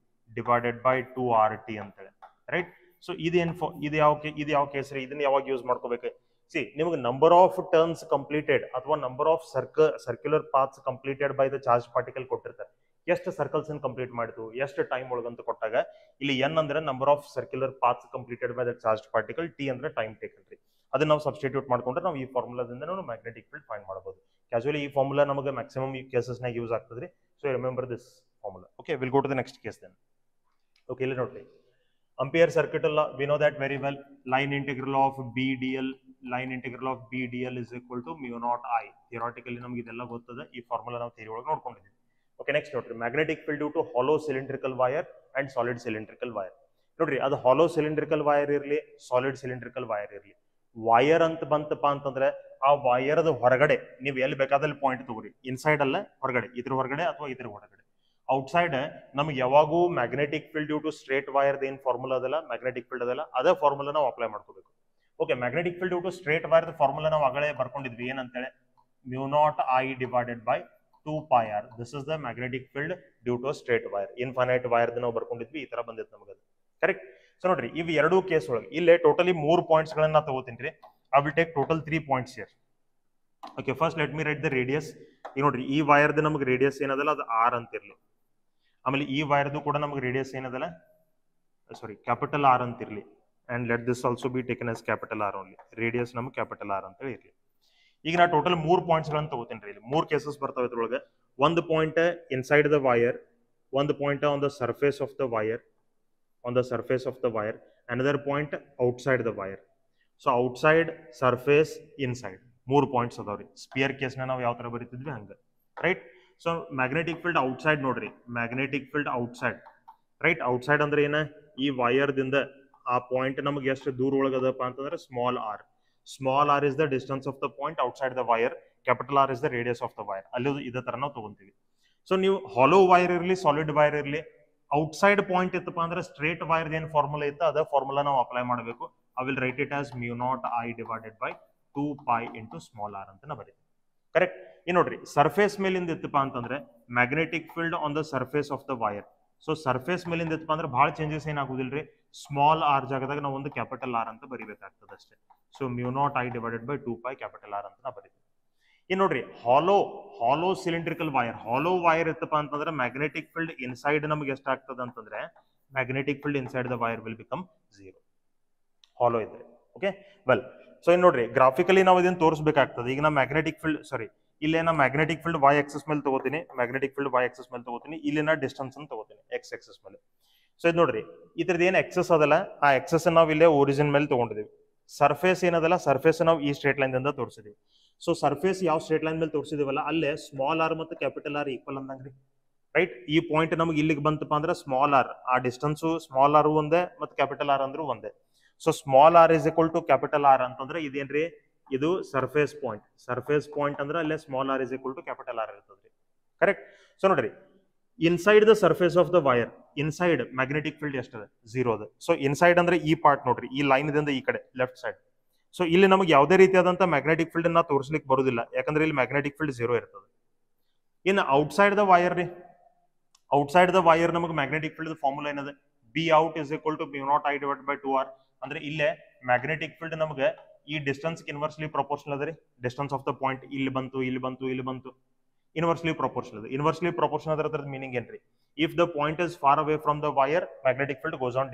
divided by 2RT ಅಂತೇಳಿ, ರೈಟ್? ಸೊ ಇದು ಯಾವ ಕೇಸ್ ರೀ, ಇದನ್ನ ಯಾವಾಗ ಯೂಸ್ ಮಾಡ್ಕೋಬೇಕು? ಸಿ, ನಿಮಗೆ ನಂಬರ್ ಆಫ್ ಟರ್ನ್ಸ್ ಕಂಪ್ಲೀಟೆಡ್ ಅಥವಾ number of circular paths completed by the charge particle ಕೊಟ್ಟಿರ್ತಾರೆ. ಎಷ್ಟು ಸರ್ಕಲ್ಸ್ ಕಂಪ್ಲೀಟ್ ಮಾಡಿತು, ಎಷ್ಟು ಟೈಮ್ ಒಳಗಂತ ಕೊಟ್ಟಾಗ ಇಲ್ಲಿ N ಅಂದ್ರೆ number of circular paths completed by the charge particle, T ಅಂದ್ರೆ ಟೈಮ್ ಟೇಕನ್ ರೀ. ಅದನ್ನ ನಾವು ಸಬ್ಸ್ಟಿಟ್ಯೂಟ್ ಮಾಡ್ಕೊಂಡ್ರೆ ನಾವು ಈ ಫಾರ್ಮುಲಾದಿಂದ ನಾವು ಮ್ಯಾಗ್ನೆಟಿಕ್ ಫೀಲ್ಡ್ ಫೈಂಡ್ ಮಾಡಬಹುದು. ಕ್ಯಾಶುಯಲಿ ಈ ಫಾರ್ಮುಲಾ ನಮಗೆ ಮ್ಯಾಕ್ಸಿಮಮ್ ಈ ಕೇಸಸ್ನಾಗ ಯೂಸ್ ಆಗ್ತದ್ರಿ. So remember this formula. Okay, will go to the next case then. Okay, ಇಲ್ಲಿ ನೋಡ್ರಿ, Ampere circuit law, we know that very well. Line integral of B dl is equal to μ0 I. Theoretically ನಮಗೆ ಇದೆಲ್ಲ ಗೊತ್ತದೆ, ಈ formula ನಾವು theory ಒಳಗೆ ನೋಡ್ಕೊಂಡಿದ್ದೀವಿ. Okay, next ನೋಡ್ರಿ, magnetic field due to hollow cylindrical wire and solid cylindrical wire. ನೋಡ್ರಿ, ಅದು hollow cylindrical wire ಇರಲಿ, ಸಾಲಿಡ್ ಸಿಲಿಂಡ್ರಿಕಲ್ ವೈರ್ ಇರಲಿ, ವೈರ್ ಅಂತ ಬಂತಪ್ಪ ಅಂತಂದ್ರೆ ಆ ವೈರ್ದ ಹೊರಗಡೆ ನೀವು ಎಲ್ಲಿ ಬೇಕಾದಲ್ಲಿ ಪಾಯಿಂಟ್ ತಗೋರಿ, ಇನ್ಸೈಡ್ ಅಲ್ಲ ಹೊರಗಡೆ, ಇದ್ರ ಹೊರಗಡೆ ಅಥವಾ ಇದ್ರ ಹೊರಗಡೆ. ಔಟ್ಸೈಡ್ ನಮ್ಗೆ ಯಾವಾಗೂ magnetic field due to straight wire ಏನ್ ಫಾರ್ಮುಲಾ ಅದಲ್ಲ, ಮ್ಯಾಗ್ನೆಟಿಕ್ ಫೀಲ್ಡ್ ಅದಲ್ಲ, ಅದೇ ಫಾರ್ಮುಲಾ ನಾವು ಅಪ್ಲೈ ಮಾಡ್ಕೋಬೇಕು. Okay, magnetic field due to straight wire formula ನಾವು ಆಗಲೇ ಬರ್ಕೊಂಡಿದ್ವಿ, ಏನಂತೇಳಿ μ0 I divided by 2πr. This is the magnetic field due to straight wire. Infinite wire ನಾವು ಬರ್ಕೊಂಡಿದ್ವಿ, ಈ ತರ ಬಂದಿತ್ತು ನಮಗೆ, ಕರೆಕ್ಟ್? ಸೊ ನೋಡ್ರಿ, ಇವು ಎರಡೂ ಕೇಸ್ ಒಳಗೆ ಇಲ್ಲೇ ಟೋಟಲಿ 3 ಪಾಯಿಂಟ್ಸ್ ಗಳನ್ನ ತಗೋತೀನಿ ರೀ. I will take total 3 points here. Okay, first let me right the radius. ಈಗ ನೋಡ್ರಿ, ಈ ವೈರ್ದ ನಮಗೆ ರೇಡಿಯಸ್ ಏನದಲ್ಲ ಅದು R ಅಂತ ಇರ್ಲಿ. ಆಮೇಲೆ ಈ ವೈರ್ದು ಕೂಡ ನಮಗೆ ರೇಡಿಯಸ್ ಏನದಲ್ಲ, ಸಾರಿ ಕ್ಯಾಪಿಟಲ್ ಆರ್ ಅಂತ ಇರಲಿ, and let this also be taken as capital R only, radius ನಮ್ಗೆ ಕ್ಯಾಪಿಟಲ್ ಆರ್ ಅಂತ ಇರಲಿ. ಈಗ ನಾ ಟೋಟಲ್ 3 ಪಾಯಿಂಟ್ಸ್ಗಳನ್ನು ತಗೋತೀನಿ ರೀ. ಇಲ್ಲಿ 3 ಕೇಸಸ್ ಬರ್ತಾವೆ ಇದ್ರೊಳಗೆ. ಒಂದು ಪಾಯಿಂಟ್ ಇನ್ಸೈಡ್ ದ ವೈರ್, ಒಂದು point on the surface of the wire, on the surface of the wire, another point outside the wire. So outside, surface, inside, 3 points ಅದಾವ್ರಿ. ಸ್ಪಿಯರ್ ಕೇಸ್ನ ನಾವು ಯಾವ ತರ ಬರೀತಿದ್ವಿ ಹಂಗ, right. So magnetic field outside ನೋಡ್ರಿ, magnetic field outside, right. Outside ಅಂದ್ರೆ ಏನ, ಈ ವೈರ್ದಿಂದ ಆ ಪಾಯಿಂಟ್ ನಮಗೆ ಎಷ್ಟು ದೂರ ಒಳಗದಪ್ಪ ಅಂತಂದ್ರೆ small R. Small R is the distance of the point outside the wire, capital R is the radius of the wire. ಅಲ್ಲಿ ಇದೇ ತರ ನಾವು ತಗೊಂತೀವಿ. ಸೊ ನೀವು ಹಾಲೋ ವೈರ್ ಇರಲಿ, ಸಾಲಿಡ್ ವೈರ್ ಇರಲಿ, ಔಟ್ಸೈಡ್ ಪಾಯಿಂಟ್ ಇತ್ತಪ್ಪ ಅಂದ್ರೆ ಸ್ಟ್ರೇಟ್ ವೈರ್ ಏನ್ ಫಾರ್ಮುಲಾ ಇತ್ತು ಅದೇ ಫಾರ್ಮುಲಾ ನಾವು ಅಪ್ಲೈ ಮಾಡಬೇಕು. I will write it as μ0I divided by 2π into small R ಅಂತ ನಾ ಬರೀತೀನಿ, ಕರೆಕ್ಟ್. ಈ ನೋಡ್ರಿ, ಸರ್ಫೇಸ್ ಮೇಲಿಂದ ಇತ್ತಪ್ಪ ಅಂತಂದ್ರೆ magnetic field on the surface of the wire. So surface ಮೇಲಿಂದ ಇತ್ತಪ್ಪ ಅಂದ್ರೆ ಬಹಳ ಚೇಂಜಸ್ ಏನಾಗುದಿಲ್ರಿ, ಸ್ಮಾಲ್ ಆರ್ ಜಾಗದಾಗ ನಾವು ಒಂದು ಕ್ಯಾಪಿಟಲ್ ಆರ್ ಅಂತ ಬರಿಬೇಕಾಗ್ತದೆ ಅಷ್ಟೇ. So μ0I divided by 2π capital R ಅಂತ ನಾ ಬರೀತೀನಿ. ಈ ನೋಡ್ರಿ, hollow cylindrical wire, hollow wire ಇತ್ತಪ್ಪ ಅಂತಂದ್ರೆ ಮ್ಯಾಗ್ನೆಟಿಕ್ ಫೀಲ್ಡ್ ಇನ್ಸೈಡ್ ನಮ್ಗೆ ಎಷ್ಟಾಗ್ತದೆ ಅಂತಂದ್ರೆ magnetic field inside the wire will become 0 hollow ಇದ್ರೆ. Okay, well. ಸೊ ಇನ್ ನೋಡ್ರಿ, ಗ್ರಾಫಿಕಲಿ ನಾವು ಇದನ್ನ ತೋರಿಸಬೇಕಾಗ್ತದೆ. ಈಗ ನಾ ಮ್ಯಾಗ್ನೆಟಿಕ್ ಫೀಲ್ಡ್, ಸಾರಿ, ಇಲ್ಲೇ ನಾ ಮ್ಯಾಗ್ನೆಟಿಕ್ ಫೀಲ್ಡ್ ವೈ ಆಕ್ಸಿಸ್ ಮೇಲೆ ತಗೋತೀನಿ, ಮ್ಯಾಗ್ನೆಟಿಕ್ ಫೀಲ್ಡ್ ವೈ ಆಕ್ಸಿಸ್ ಮೇಲೆ ತಗೋತೀನಿ, ಇಲ್ಲಿನ ಡಿಸ್ಟೆನ್ಸ್ ಅನ್ನು ತಗೋತೀನಿ ಎಕ್ಸ್ ಆಕ್ಸಿಸ್ ಮೇಲೆ. ಸೊ ಇದು ನೋಡ್ರಿ, ಇದ್ರದ್ದು ಏನು ಎಕ್ಸಸ್ ಅದಲ್ಲ, ಆ ಎಕ್ಸಸ್ ನಾವು ಇಲ್ಲೇ ಒರಿಜಿನ್ ಮೇಲೆ ತಗೊಂಡಿದ್ದೀವಿ. ಸರ್ಫೇಸ್ ಏನದಲ್ಲ, ಸರ್ಫೇಸ್ ನಾವು ಈ ಸ್ಟ್ರೇಟ್ ಲೈನ್ ದಿಂದ ತೋರಿಸಿದೀವಿ. ಸೊ ಸರ್ಫೇಸ್ ಯಾವ ಸ್ಟ್ರೇಟ್ ಲೈನ್ ಮೇಲೆ ತೋರಿಸಿದೀವಲ್ಲ ಅಲ್ಲೇ ಸ್ಮಾಲ್ ಆರ್ ಮತ್ತು ಕ್ಯಾಪಿಟಲ್ ಆರ್ ಈಕ್ವಲ್ ಅಂದಂಗ್ರಿ, ರೈಟ್. ಈ ಪಾಯಿಂಟ್ ನಮ್ಗೆ ಇಲ್ಲಿಗೆ ಬಂತಪ್ಪ ಅಂದ್ರೆ ಸ್ಮಾಲ್ ಆರ್, ಆ ಡಿಸ್ಟೆನ್ಸ್ ಸ್ಮಾಲ್ ಆರ್ ಒಂದೇ ಮತ್ತು ಕ್ಯಾಪಿಟಲ್ ಆರ್ ಅಂದ್ರೂ ಒಂದೇ. So small R is equal to capital R ಅಂತಂದ್ರೆ ಇದೇನ್ರಿ, ಇದು ಸರ್ಫೇಸ್ ಪಾಯಿಂಟ್. ಸರ್ಫೇಸ್ ಪಾಯಿಂಟ್ ಅಂದ್ರೆ ಅಲ್ಲೇ small R is equal to capital R ಇರ್ತದ್ರಿ, ಕರೆಕ್ಟ್. ಸೊ ನೋಡ್ರಿ, inside the surface of the wire, inside magnetic field ಎಷ್ಟದ, 0 ಅದ. ಸೊ ಇನ್ಸೈಡ್ ಅಂದ್ರೆ ಈ ಪಾರ್ಟ್ ನೋಡ್ರಿ, ಈ ಲೈನ್ ದಿಂದ ಈ ಕಡೆ ಲೆಫ್ಟ್ ಸೈಡ್. ಸೊ ಇಲ್ಲಿ ನಮಗೆ ಯಾವುದೇ ರೀತಿಯಾದಂತ ಮ್ಯಾಗ್ನೆಟಿಕ್ ಫೀಲ್ಡ್ ನಾ ತೋರಿಸ್ಲಿಕ್ಕೆ ಬರುದಿಲ್ಲ, ಯಾಕಂದ್ರೆ ಇಲ್ಲಿ ಮ್ಯಾಗ್ನೆಟಿಕ್ ಫೀಲ್ಡ್ 0 ಇರ್ತದೆ. ಇನ್ನು ಔಟ್ಸೈಡ್ ದ ವೈರ್ ರೀ, ಔಟ್ಸೈಡ್ ದ ವೈರ್ ನಮಗೆ ಮ್ಯಾಗ್ನೆಟಿಕ್ ಫೀಲ್ಡ್ ಫಾರ್ಮುಲಾ ಏನದ, B out is equal to μ0I divide by 2r. ಅಂದ್ರೆ ಇಲ್ಲೇ ಮ್ಯಾಗ್ನೆಟಿಕ್ ಫೀಲ್ಡ್ ನಮಗೆ ಈ ಡಿಸ್ಟೆನ್ಸ್ ಇನ್ವರ್ಸ್ಲಿ ಪ್ರಪೋರ್ಷನಲ್ ಅದ ರೀ. ಡಿಸ್ಟೆನ್ಸ್ ಆಫ್ ದ ಪಾಯಿಂಟ್ ಇಲ್ಲಿ ಬಂತು, ಇಲ್ಲಿ ಬಂತು, ಇಲ್ಲಿ ಬಂತು, ಇನ್ವರ್ಸ್ಲಿ ಪ್ರಪೋರ್ಷನಲ್ ಅದ. ಇನ್ವರ್ಸ್ಲಿ ಪ್ರಪೋರ್ಷನಲ್ ಅದರ ಮೀನಿಂಗ್ ಏನ್ರಿ, if the point is far away from the wire, magnetic field goes on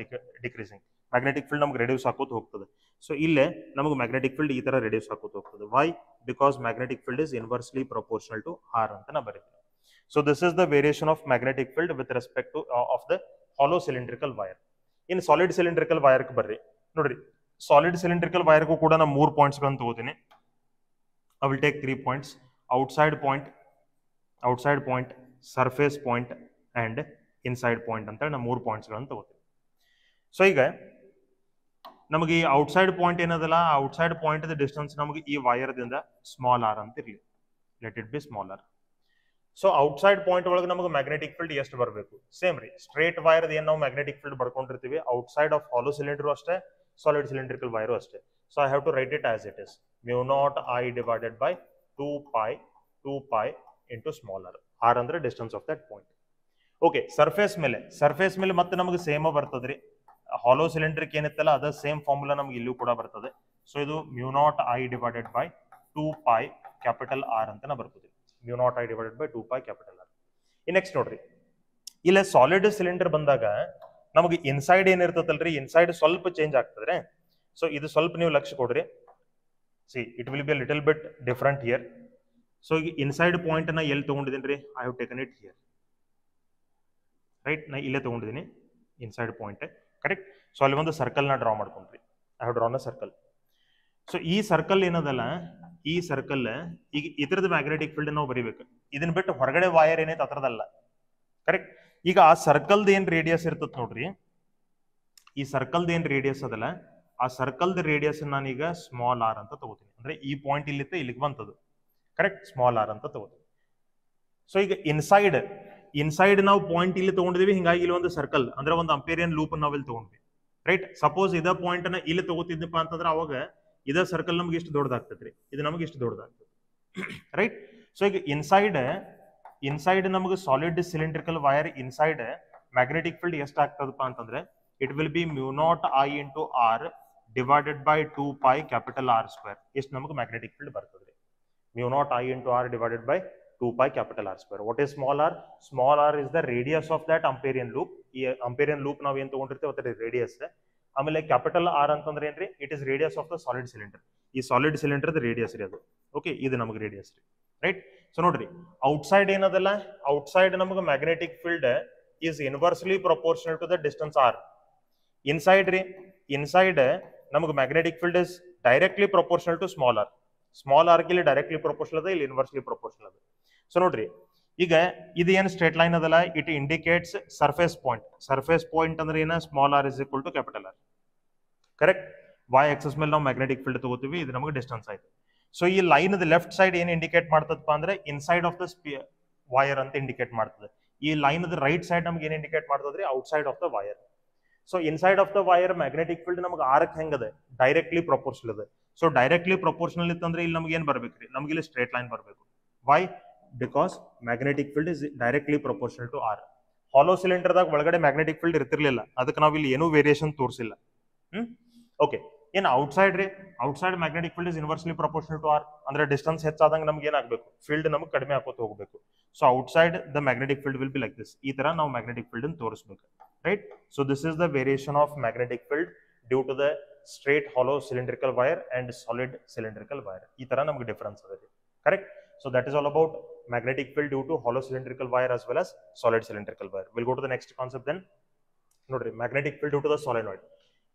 decreasing. Magnetic field ನಮ್ಗೆ ರೆಡ್ಯೂಸ್ ಆಕೋತ ಹೋಗ್ತದೆ. ಸೊ ಇಲ್ಲೇ ನಮಗೆ ಮ್ಯಾಗ್ನೆಟಿಕ್ ಫೀಲ್ಡ್ ಈ ತರ ರೆಡ್ಯೂಸ್ ಆಕೋತ ಹೋಗ್ತದೆ. Why? Because magnetic field is inversely proportional to r ಅಂತ ನಾ ಬರೀತೀನಿ. So this is the variation of magnetic field with respect to of the hollow cylindrical wire. In solid cylindrical wire ಬರ್ರಿ. ನೋಡ್ರಿ, solid cylindrical ವೈರ್ಗೂ ಕೂಡ ನಾನು 3 points ಗಳನ್ನು ತಗೋತೀನಿ. I will take 3 points, outside point, surface point and inside point ಅಂತ ಹೇಳಿ ನಾನು 3 points ಗಳನ್ನು ತಗೋತೀನಿ. ಸೊ ಈಗ ನಮಗೆ ಈ ಔಟ್ಸೈಡ್ ಪಾಯಿಂಟ್ ಏನದಲ್ಲ, ಔಟ್ಸೈಡ್ ಪಾಯಿಂಟ್ ಡಿಸ್ಟೆನ್ಸ್ ನಮಗೆ ಈ ವೈರ್ ದಿಂದ ಸ್ಮಾಲ್ ಆರ್ ಅಂತ ಇರಲಿ, let it be small R. So outside point ಒಳಗೆ ನಮಗೆ ಮ್ಯಾಗ್ನೆಟಿಕ್ ಫೀಲ್ಡ್ ಎಷ್ಟು ಬರಬೇಕು, ಸೇಮ್ ರೀ, ಸ್ಟ್ರೇಟ್ ವೈರ್ ಏನ್ ನಾವು ಮ್ಯಾಗ್ನೆಟಿಕ್ ಫೀಲ್ಡ್ ಬರ್ಕೊಂಡಿರ್ತೀವಿ ಔಟ್ಸೈಡ್ ಆಫ್ ಹಾಲೋ ಸಿಲಿಂಡರ್ ಅಷ್ಟೇ, ಸಾಲಿಡ್ ಸಿಲಿಂಡ್ರಿಕಲ್ ವೈರು ಅಷ್ಟೇ. So I have to write it as it is μ0I divided by 2π into small r. R ಅಂದ್ರೆ distance of that point. Okay, surface ಮೇಲೆ ಮತ್ತೆ ನಮಗೆ same ಬರ್ತದ್ರಿ. ಹಾಲೋ ಸಿಲಿಂಡ್ರಿಕ್ ಏನಿತ್ತಲ್ಲ ಅದ same formula ನಮ್ಗೆ ಇಲ್ಲೂ ಕೂಡ ಬರ್ತದೆ. ಸೊ ಇದು μ0I divided by 2π capital R ಅಂತ ಬರ್ತದೆ. μ0I divided by 2π capital R. ಈ ನೆಕ್ಸ್ಟ್ ನೋಡ್ರಿ, ಇಲ್ಲ ಸಾಲಿಡ್ ಸಿಲಿಂಡರ್ ಬಂದಾಗ ನಮಗೆ ಇನ್ಸೈಡ್ ಏನಿರ್ತದಲ್ರಿ, ಇನ್ಸೈಡ್ ಸ್ವಲ್ಪ ಚೇಂಜ್ ಆಗ್ತದ್ರೆ. ಸೊ ಇದು ಸ್ವಲ್ಪ ನೀವು ಲಕ್ಷ್ಯ ಕೊಡ್ರಿ. See it will be little bit different here. So ಈಗ ಇನ್ಸೈಡ್ ಪಾಯಿಂಟ್ ನಾ ಎಲ್ಲಿ ತಗೊಂಡಿದ್ದೀನಿ ರೀ, I have taken it here, right. ನಾ ಇಲ್ಲೇ ತಗೊಂಡಿದ್ದೀನಿ ಇನ್ಸೈಡ್ ಪಾಯಿಂಟ್, ಕರೆಕ್ಟ್. ಸೊ ಅಲ್ಲಿ ಒಂದು ಸರ್ಕಲ್ ನ ಡ್ರಾ ಮಾಡ್ಕೊಂಡ್ರಿ, I have drawn a circle. So ಈ ಸರ್ಕಲ್ ಏನದಲ್ಲ, ಈ ಸರ್ಕಲ್ ಈಗ ಇದ್ರದ್ದು ಮ್ಯಾಗ್ನೆಟಿಕ್ ಫೀಲ್ಡ್ ನಾವು ಬರೀಬೇಕು. ಇದನ್ನ ಬಿಟ್ಟು ಹೊರಗಡೆ ವೈರ್ ಏನೈತೆ ಅದ್ರದಲ್ಲ, ಕರೆಕ್ಟ್. ಈಗ ಆ ಸರ್ಕಲ್ದ ಏನ್ ರೇಡಿಯಸ್ ಇರ್ತದ ನೋಡ್ರಿ, ಈ ಸರ್ಕಲ್ದ ಏನ್ ರೇಡಿಯಸ್ ಅದಲ್ಲ, ಆ ಸರ್ಕಲ್ದ ರೇಡಿಯಸ್ ನಾನೀಗ ಸ್ಮಾಲ್ ಆರ್ ಅಂತ ತಗೋತೀನಿ. ಅಂದ್ರೆ ಈ ಪಾಯಿಂಟ್ ಇಲ್ಲಿತ್ತು, ಇಲ್ಲಿಗೆ ಬಂತದು, ಕರೆಕ್ಟ್, ಸ್ಮಾಲ್ ಆರ್ ಅಂತ ತಗೋತೀನಿ. ಸೊ ಈಗ ಇನ್ಸೈಡ್ ನಾವು ಪಾಯಿಂಟ್ ಇಲ್ಲಿ ತಗೊಂಡಿದೀವಿ, ಹಿಂಗಾಗಿ ಇಲ್ಲಿ ಒಂದು ಸರ್ಕಲ್ ಅಂದ್ರೆ ಒಂದು ಅಂಪೇರಿಯನ್ ಲೂಪ್ ನಾವು ಇಲ್ಲಿ ತಗೊಂಡ್ವಿ, ರೈಟ್. ಸಪೋಸ್ ಇದ ಪಾಯಿಂಟ್ ನ ಇಲ್ಲಿ ತಗೋತಿದ್ದಪ್ಪ ಅಂತಂದ್ರೆ ಅವಾಗ ಇದ ಸರ್ಕಲ್ ನಮ್ಗೆ ಇಷ್ಟು ದೊಡ್ಡದಾಗ್ತದ್ರಿ, ಇದು ನಮ್ಗೆ ಇಷ್ಟು ದೊಡ್ಡದಾಗ್ತದೆ, ರೈಟ್. ಸೊ ಈಗ ಇನ್ಸೈಡ್ ನಮಗೆ solid cylindrical wire inside magnetic field ಎಷ್ಟು ಆಗ್ತದಪ್ಪ ಅಂತಂದ್ರೆ it will be μ0I into r divided by 2π capital R square. ಎಷ್ಟು ನಮಗೆ ಮ್ಯಾಗ್ನೆಟಿಕ್ ಫೀಲ್ಡ್ ಬರ್ತದ್ರಿ, μ0I into r divided by 2 pi capital R square. What is small r? Small r is the radius of that Amperian loop. ಈ Amperian loop ನಾವು ಏನು ತಗೊಂಡಿರ್ತೀವಿ ಅದರ radius. ಆಮೇಲೆ capital R ಅಂತಂದ್ರೆ ಏನ್ರಿ? It is radius of the solid cylinder. ಈ solid cylinder radius ರೀ ಅದು. ಓಕೆ, ಇದು ನಮಗೆ ರೇಡಿಯಸ್ ರೀ, ರೈಟ್? ಸೊ ನೋಡ್ರಿ, ಔಟ್ಸೈಡ್ ಏನದಲ್ಲ, ಔಟ್ಸೈಡ್ ನಮಗೆ magnetic field is inversely proportional to the distance R. Inside ರೀ, ಇನ್ಸೈಡ್ ನಮಗೆ magnetic field is directly proportional to small R. Small R ಇಲ್ಲಿ ಡೈರೆಕ್ಟ್ಲಿ ಪ್ರಪೋರ್ಷನಲ್ ಅದ, ಇಲ್ಲಿ ಇನ್ವರ್ಸ್ಲಿ ಪ್ರಪೋರ್ಷನಲ್ ಅದ. ಸೊ ನೋಡ್ರಿ, ಈಗ ಇದು ಏನು ಸ್ಟ್ರೇಟ್ ಲೈನ್ ಅದಲ್ಲ, it indicates surface point. Surface point ಅಂದ್ರೆ ಏನ? Small R is equal to capital R. Correct? Y axis ಮೇಲೆ ನಾವು ಮ್ಯಾಗ್ನೆಟಿಕ್ ಫೀಲ್ಡ್ ತಗೋತೀವಿ, ಇದು ನಮಗೆ ಡಿಸ್ಟೆನ್ಸ್ ಆಯ್ತು. ಸೊ ಈ ಲೈನ್ ಲೆಫ್ಟ್ ಸೈಡ್ ಏನು ಇಂಡಿಕೇಟ್ ಮಾಡ್ತದಪ್ಪ ಅಂದ್ರೆ ಇನ್ಸೈಡ್ ಆಫ್ ದ ವೈರ್ ಅಂತ ಇಂಡಿಕೇಟ್ ಮಾಡ್ತದೆ. ಈ ಲೈನ್ ರೈಟ್ ಸೈಡ್ ನಮ್ಗೆ ಏನು ಇಂಡಿಕೇಟ್ ಮಾಡ್ತದ್ರಿ? Outside of the wire. So inside of the wire magnetic field ನಮ್ಗೆ ಆರ್ಕ್ ಹೆಂಗದ? ಡೈರೆಕ್ಟ್ಲಿ ಪ್ರಪೋರ್ಷನಲ್ ಅದ. ಸೊ ಡೈರೆಕ್ಟ್ಲಿ ಪ್ರಪೋರ್ಷನಲ್ ಇತ್ತಂದ್ರೆ ಇಲ್ಲಿ ನಮ್ಗೆ ಏನ್ ಬರ್ಬೇಕ್ರಿ? ನಮ್ಗೆ ಇಲ್ಲಿ ಸ್ಟ್ರೇಟ್ ಲೈನ್ ಬರಬೇಕು. Why? Because magnetic field is directly proportional to R. Hollow ಸಿಲಿಂಡರ್ದಾಗ ಒಳಗಡೆ ಮ್ಯಾಗ್ನೆಟಿಕ್ ಫೀಲ್ಡ್ ಇರ್ತಿರ್ಲಿಲ್ಲ, ಅದಕ್ಕೆ ನಾವು ಇಲ್ಲಿ ಏನೂ ವೇರಿಯೇಷನ್ ತೋರಿಸಿಲ್ಲ. ಓಕೆ, ಏನು ಔಟ್ಸೈಡ್ ರೀ? Outside magnetic field is inversely proportional to R. ಅಂದ್ರೆ ಡಿಸ್ಟೆನ್ಸ್ ಹೆಚ್ಚಾದಂಗೆ ನಮ್ಗೆ ಏನಾಗಬೇಕು? ಫೀಲ್ಡ್ ನಮ್ಗೆ ಕಡಿಮೆ ಹಾಕೋತ ಹೋಗಬೇಕು. So outside the magnetic field will be like this. ಈ ತರ ನಾವು ಮ್ಯಾಗ್ನೆಟಿಕ್ ಫೀಲ್ಡ್ ಅನ್ನು ತೋರಿಸಬೇಕು, right? So this is the variation of magnetic field due to the straight hollow cylindrical wire and solid cylindrical wire. ಈ ತರ ನಮ್ಗೆ difference ಅದ, correct? So that is all about magnetic field due to hollow cylindrical wire as well as solid cylindrical wire. We'll go to the next concept then. Nodri, magnetic field due to the solenoid.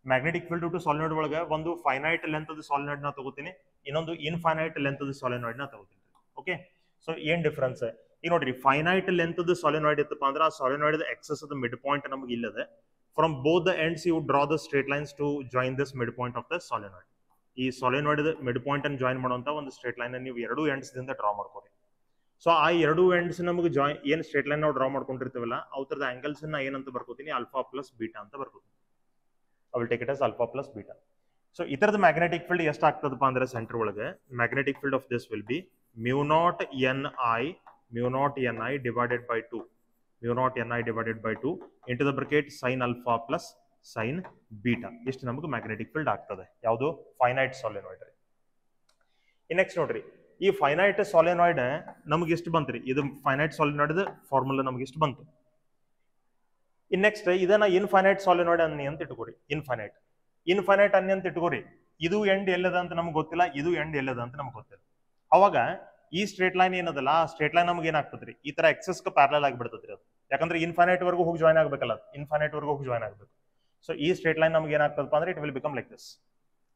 Magnetic field due to solenoid ಒಳಗೆ ಒಂದು finite length ಆದ solenoid ನ ತಗೋತೀನಿ, ಇನ್ನೊಂದು infinite length ಆದ solenoid ನ ತಗೋತೀನಿ. Okay, so ಏನ್ ಡಿಫರೆನ್ಸ್? ಈಗ ನೋಡ್ರಿ, ಫೈನೈಟ್ ಲೆಂತ್ ಆದ ಸಾಲಿನಾಯ್ಡ್ ಇತ್ತಪ್ಪ ಅಂದ್ರೆ ಆ ಸಾಲಿನಾಯ್ಡ್ ಎಕ್ಸಸ್ ಆದ ಮಿಡ್ ಪಾಯಿಂಟ್ ನಮಗೆ ಇಲ್ಲದೆ. From both the ends you draw the straight lines to join this mid point of the solenoid. ಈ ಸಾಲಿನಾಯ್ಡ್ ಮಿಡ್ ಪಾಯಿಂಟ್ ಅನ್ನು ಜಾಯಿನ್ ಮಾಡುವಂತ ಒಂದು ಸ್ಟ್ರೇಟ್ ಲೈನ್ ನೀವು ಎರಡು ಎಂಡ್ಸ್ ದಿಂದ ಡ್ರಾ ಮಾಡ್ಕೊರಿ. ಸೊ ಆ ಎರಡು ಎಂಡ್ಸ್ ನಮಗೆ ಏನ್ ಸ್ಟ್ರೇಟ್ ಲೈನ್ ನಾವು ಡ್ರಾ ಮಾಡ್ಕೊಂಡಿರ್ತೀವಲ್ಲ, ಅವತರದ ಆಂಗಲ್ಸ್ ನ ಏನಂತ ಬರ್ಕೋತೀನಿ? ಆಲ್ಫಾ ಪ್ಲಸ್ ಬೀಟಾ ಅಂತ ಬರ್ಕೋತೀನಿ. I will take it as alpha plus beta. So ಇದರದ ಮ್ಯಾಗ್ನೆಟಿಕ್ ಫೀಲ್ಡ್ ಎಷ್ಟು ಆಗ್ತದಪ್ಪ ಅಂದ್ರೆ ಸೆಂಟರ್ ಒಳಗೆ magnetic field of this will be mu naught ni divided by 2 into the bracket sin alpha plus sin beta. ಇಷ್ಟು ನಮಗೆ magnetic field ಆಗ್ತದೆ. ಯಾವುದು? Finite ಸಾಲಿನಾಯ್ಡ್ ರೀ. ನೆಕ್ಸ್ಟ್ ನೋಡ್ರಿ, ಈ ಫೈನೈಟ್ ಸಾಲಿನಾಯ್ಡ್ ನಮ್ಗೆ ಎಷ್ಟು ಬಂತ್ರಿ? ಇದು ಫೈನೈಟ್ ಸಾಲಿನಾಯ್ಡ್ ಫಾರ್ಮುಲಾ ನಮ್ಗೆ ಎಷ್ಟು ಬಂತು? ನೆಕ್ಸ್ಟ್ ಇದನ್ನ ಇನ್ಫೈನೈಟ್ ಸಾಲಿನಾಯ್ಡ್ ಅನ್ನಿ ಅಂತ ಇಟ್ಕೋರಿ. ಇನ್ಫೈನೈಟ್ ಅನ್ನಿ ಅಂತ ಇಟ್ಕೋರಿ. ಇದು ಎಂಡ್ ಎಲ್ಲದ ಅಂತ ನಮ್ಗೆ ಗೊತ್ತಿಲ್ಲ, ಇದು ಎಂಡ್ ಎಲ್ಲದ ಅಂತ ನಮ್ಗೆ ಗೊತ್ತಿಲ್ಲ. ಅವಾಗ ಈ ಸ್ಟ್ರೇಟ್ ಲೈನ್ ಏನದಲ್ಲ, ಆ ಸ್ಟ್ರೇಟ್ ಲೈನ್ ನಮ್ಗೆ ಏನಾಗ್ತದ್ರಿ? ಈ ತರ ಎಕ್ಸಸ್ ಪ್ಯಾರಲಲ್ ಆಗಿಬಿಡ್ತದ್ರಿ ಅದು. ಯಾಕಂದ್ರೆ ಇನ್ಫೈನೈಟ್ ವರ್ಗು ಹೋಗಿ ಜಾಯ್ನ್ ಆಗ್ಬೇಕಲ್ಲ, ಇನ್ಫೈನೈಟ್ ವರ್ಗು ಹೋಗಿ ಜಾಯ್ನ್ ಆಗ್ಬೇಕು. ಸೊ ಈ ಸ್ಟ್ರೇಟ್ ಲೈನ್ ನಮ್ಗೆ ಏನಾಗ್ತದಪ್ಪ ಅಂದ್ರೆ it will become like this,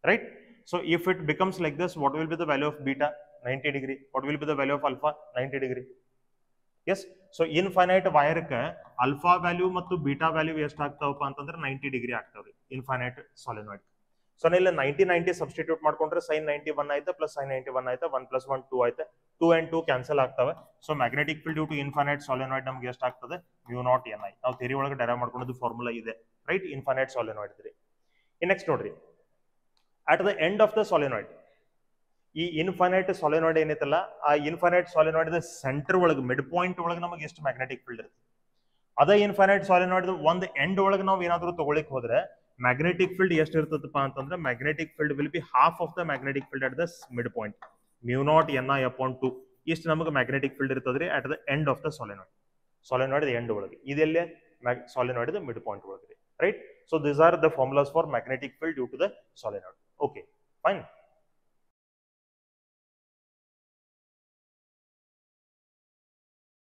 right? So if it becomes like this, what will be the value of beta? 90 degree. What will be the value of alpha? 90 degree. Yes. So infinite ವೈರ್ಗೆ alpha value ಮತ್ತು beta value ಎಷ್ಟು ಆಗ್ತಾವಪ್ಪ ಅಂತಂದ್ರೆ 90 degree ಆಗ್ತಾವ್ರಿ infinite solenoid. So ಇಲ್ಲಿ 90 substitute ಮಾಡ್ಕೊಂಡ್ರೆ sin 91 ಆಯ್ತಾ plus sin 91 ಆಯ್ತಾ, 1 + 1 2 ಆಯ್ತಾ, 2 and 2 ಕ್ಯಾನ್ಸಲ್ ಆಗ್ತವೆ. So magnetic field due to infinite solenoid ನಮ್ಗೆ ಎಷ್ಟು ಆಗ್ತದೆ? mu naught ni. ನಾವು ಥಿಯರಿ ಒಳಗೆ ಡೆರೈವ್ ಮಾಡ್ಕೊಂಡಿದ್ದು ಫಾರ್ಮುಲಾ ಇದೆ, ರೈಟ್? ಇನ್ಫೈನೈಟ್ ಸಾಲಿನಾಯ್ಡ್ ಇದ್ರಿ. ನೆಕ್ಸ್ಟ್ ನೋಡ್ರಿ, at the end of the solenoid, ಈ ಇನ್ಫೈನೈಟ್ ಸಾಲಿನಾಯ್ಡ್ ಏನೈತಲ್ಲ, ಆ ಇನ್ಫೈನೈಟ್ ಸಾಲಿನಾಯ್ಡ್ ಸೆಂಟರ್ ಒಳಗೆ ಮಿಡ್ ಪಾಯಿಂಟ್ ಒಳಗೆ ನಮಗೆ ಎಷ್ಟು ಮ್ಯಾಗ್ನೆಟಿಕ್ ಫೀಲ್ಡ್ ಇರುತ್ತೆ? ಅದೇ ಇನ್ಫೈನೈಟ್ ಸಾಲಿನಾಯ್ಡ್ ಒಂದು ಎಂಡ್ ಒಳಗೆ ನಾವು ಏನಾದರೂ ತಗೊಳಿಕ್ ಹೋದ್ರೆ ಮ್ಯಾಗ್ನೆಟಿಕ್ ಫೀಲ್ಡ್ ಎಷ್ಟು ಇರ್ತದಪ್ಪ ಅಂತಂದ್ರೆ magnetic field will be half of the magnetic field at the mid point. mu naught ni upon 2 ಇಷ್ಟು ನಮಗೆ ಮ್ಯಾಗ್ನೆಟಿಕ್ ಫೀಲ್ಡ್ ಇರ್ತದ್ರಿ at the end of the solenoid end ಒಳಗೆ. ಇದೆಲ್ಲೇ ಸಾಲಿನಾಯ್ಡ್ ಮಿಡ್ ಪಾಯಿಂಟ್ ಒಳಗೆ, right? So these are the formulas for magnetic field due to the solenoid. Okay, fine.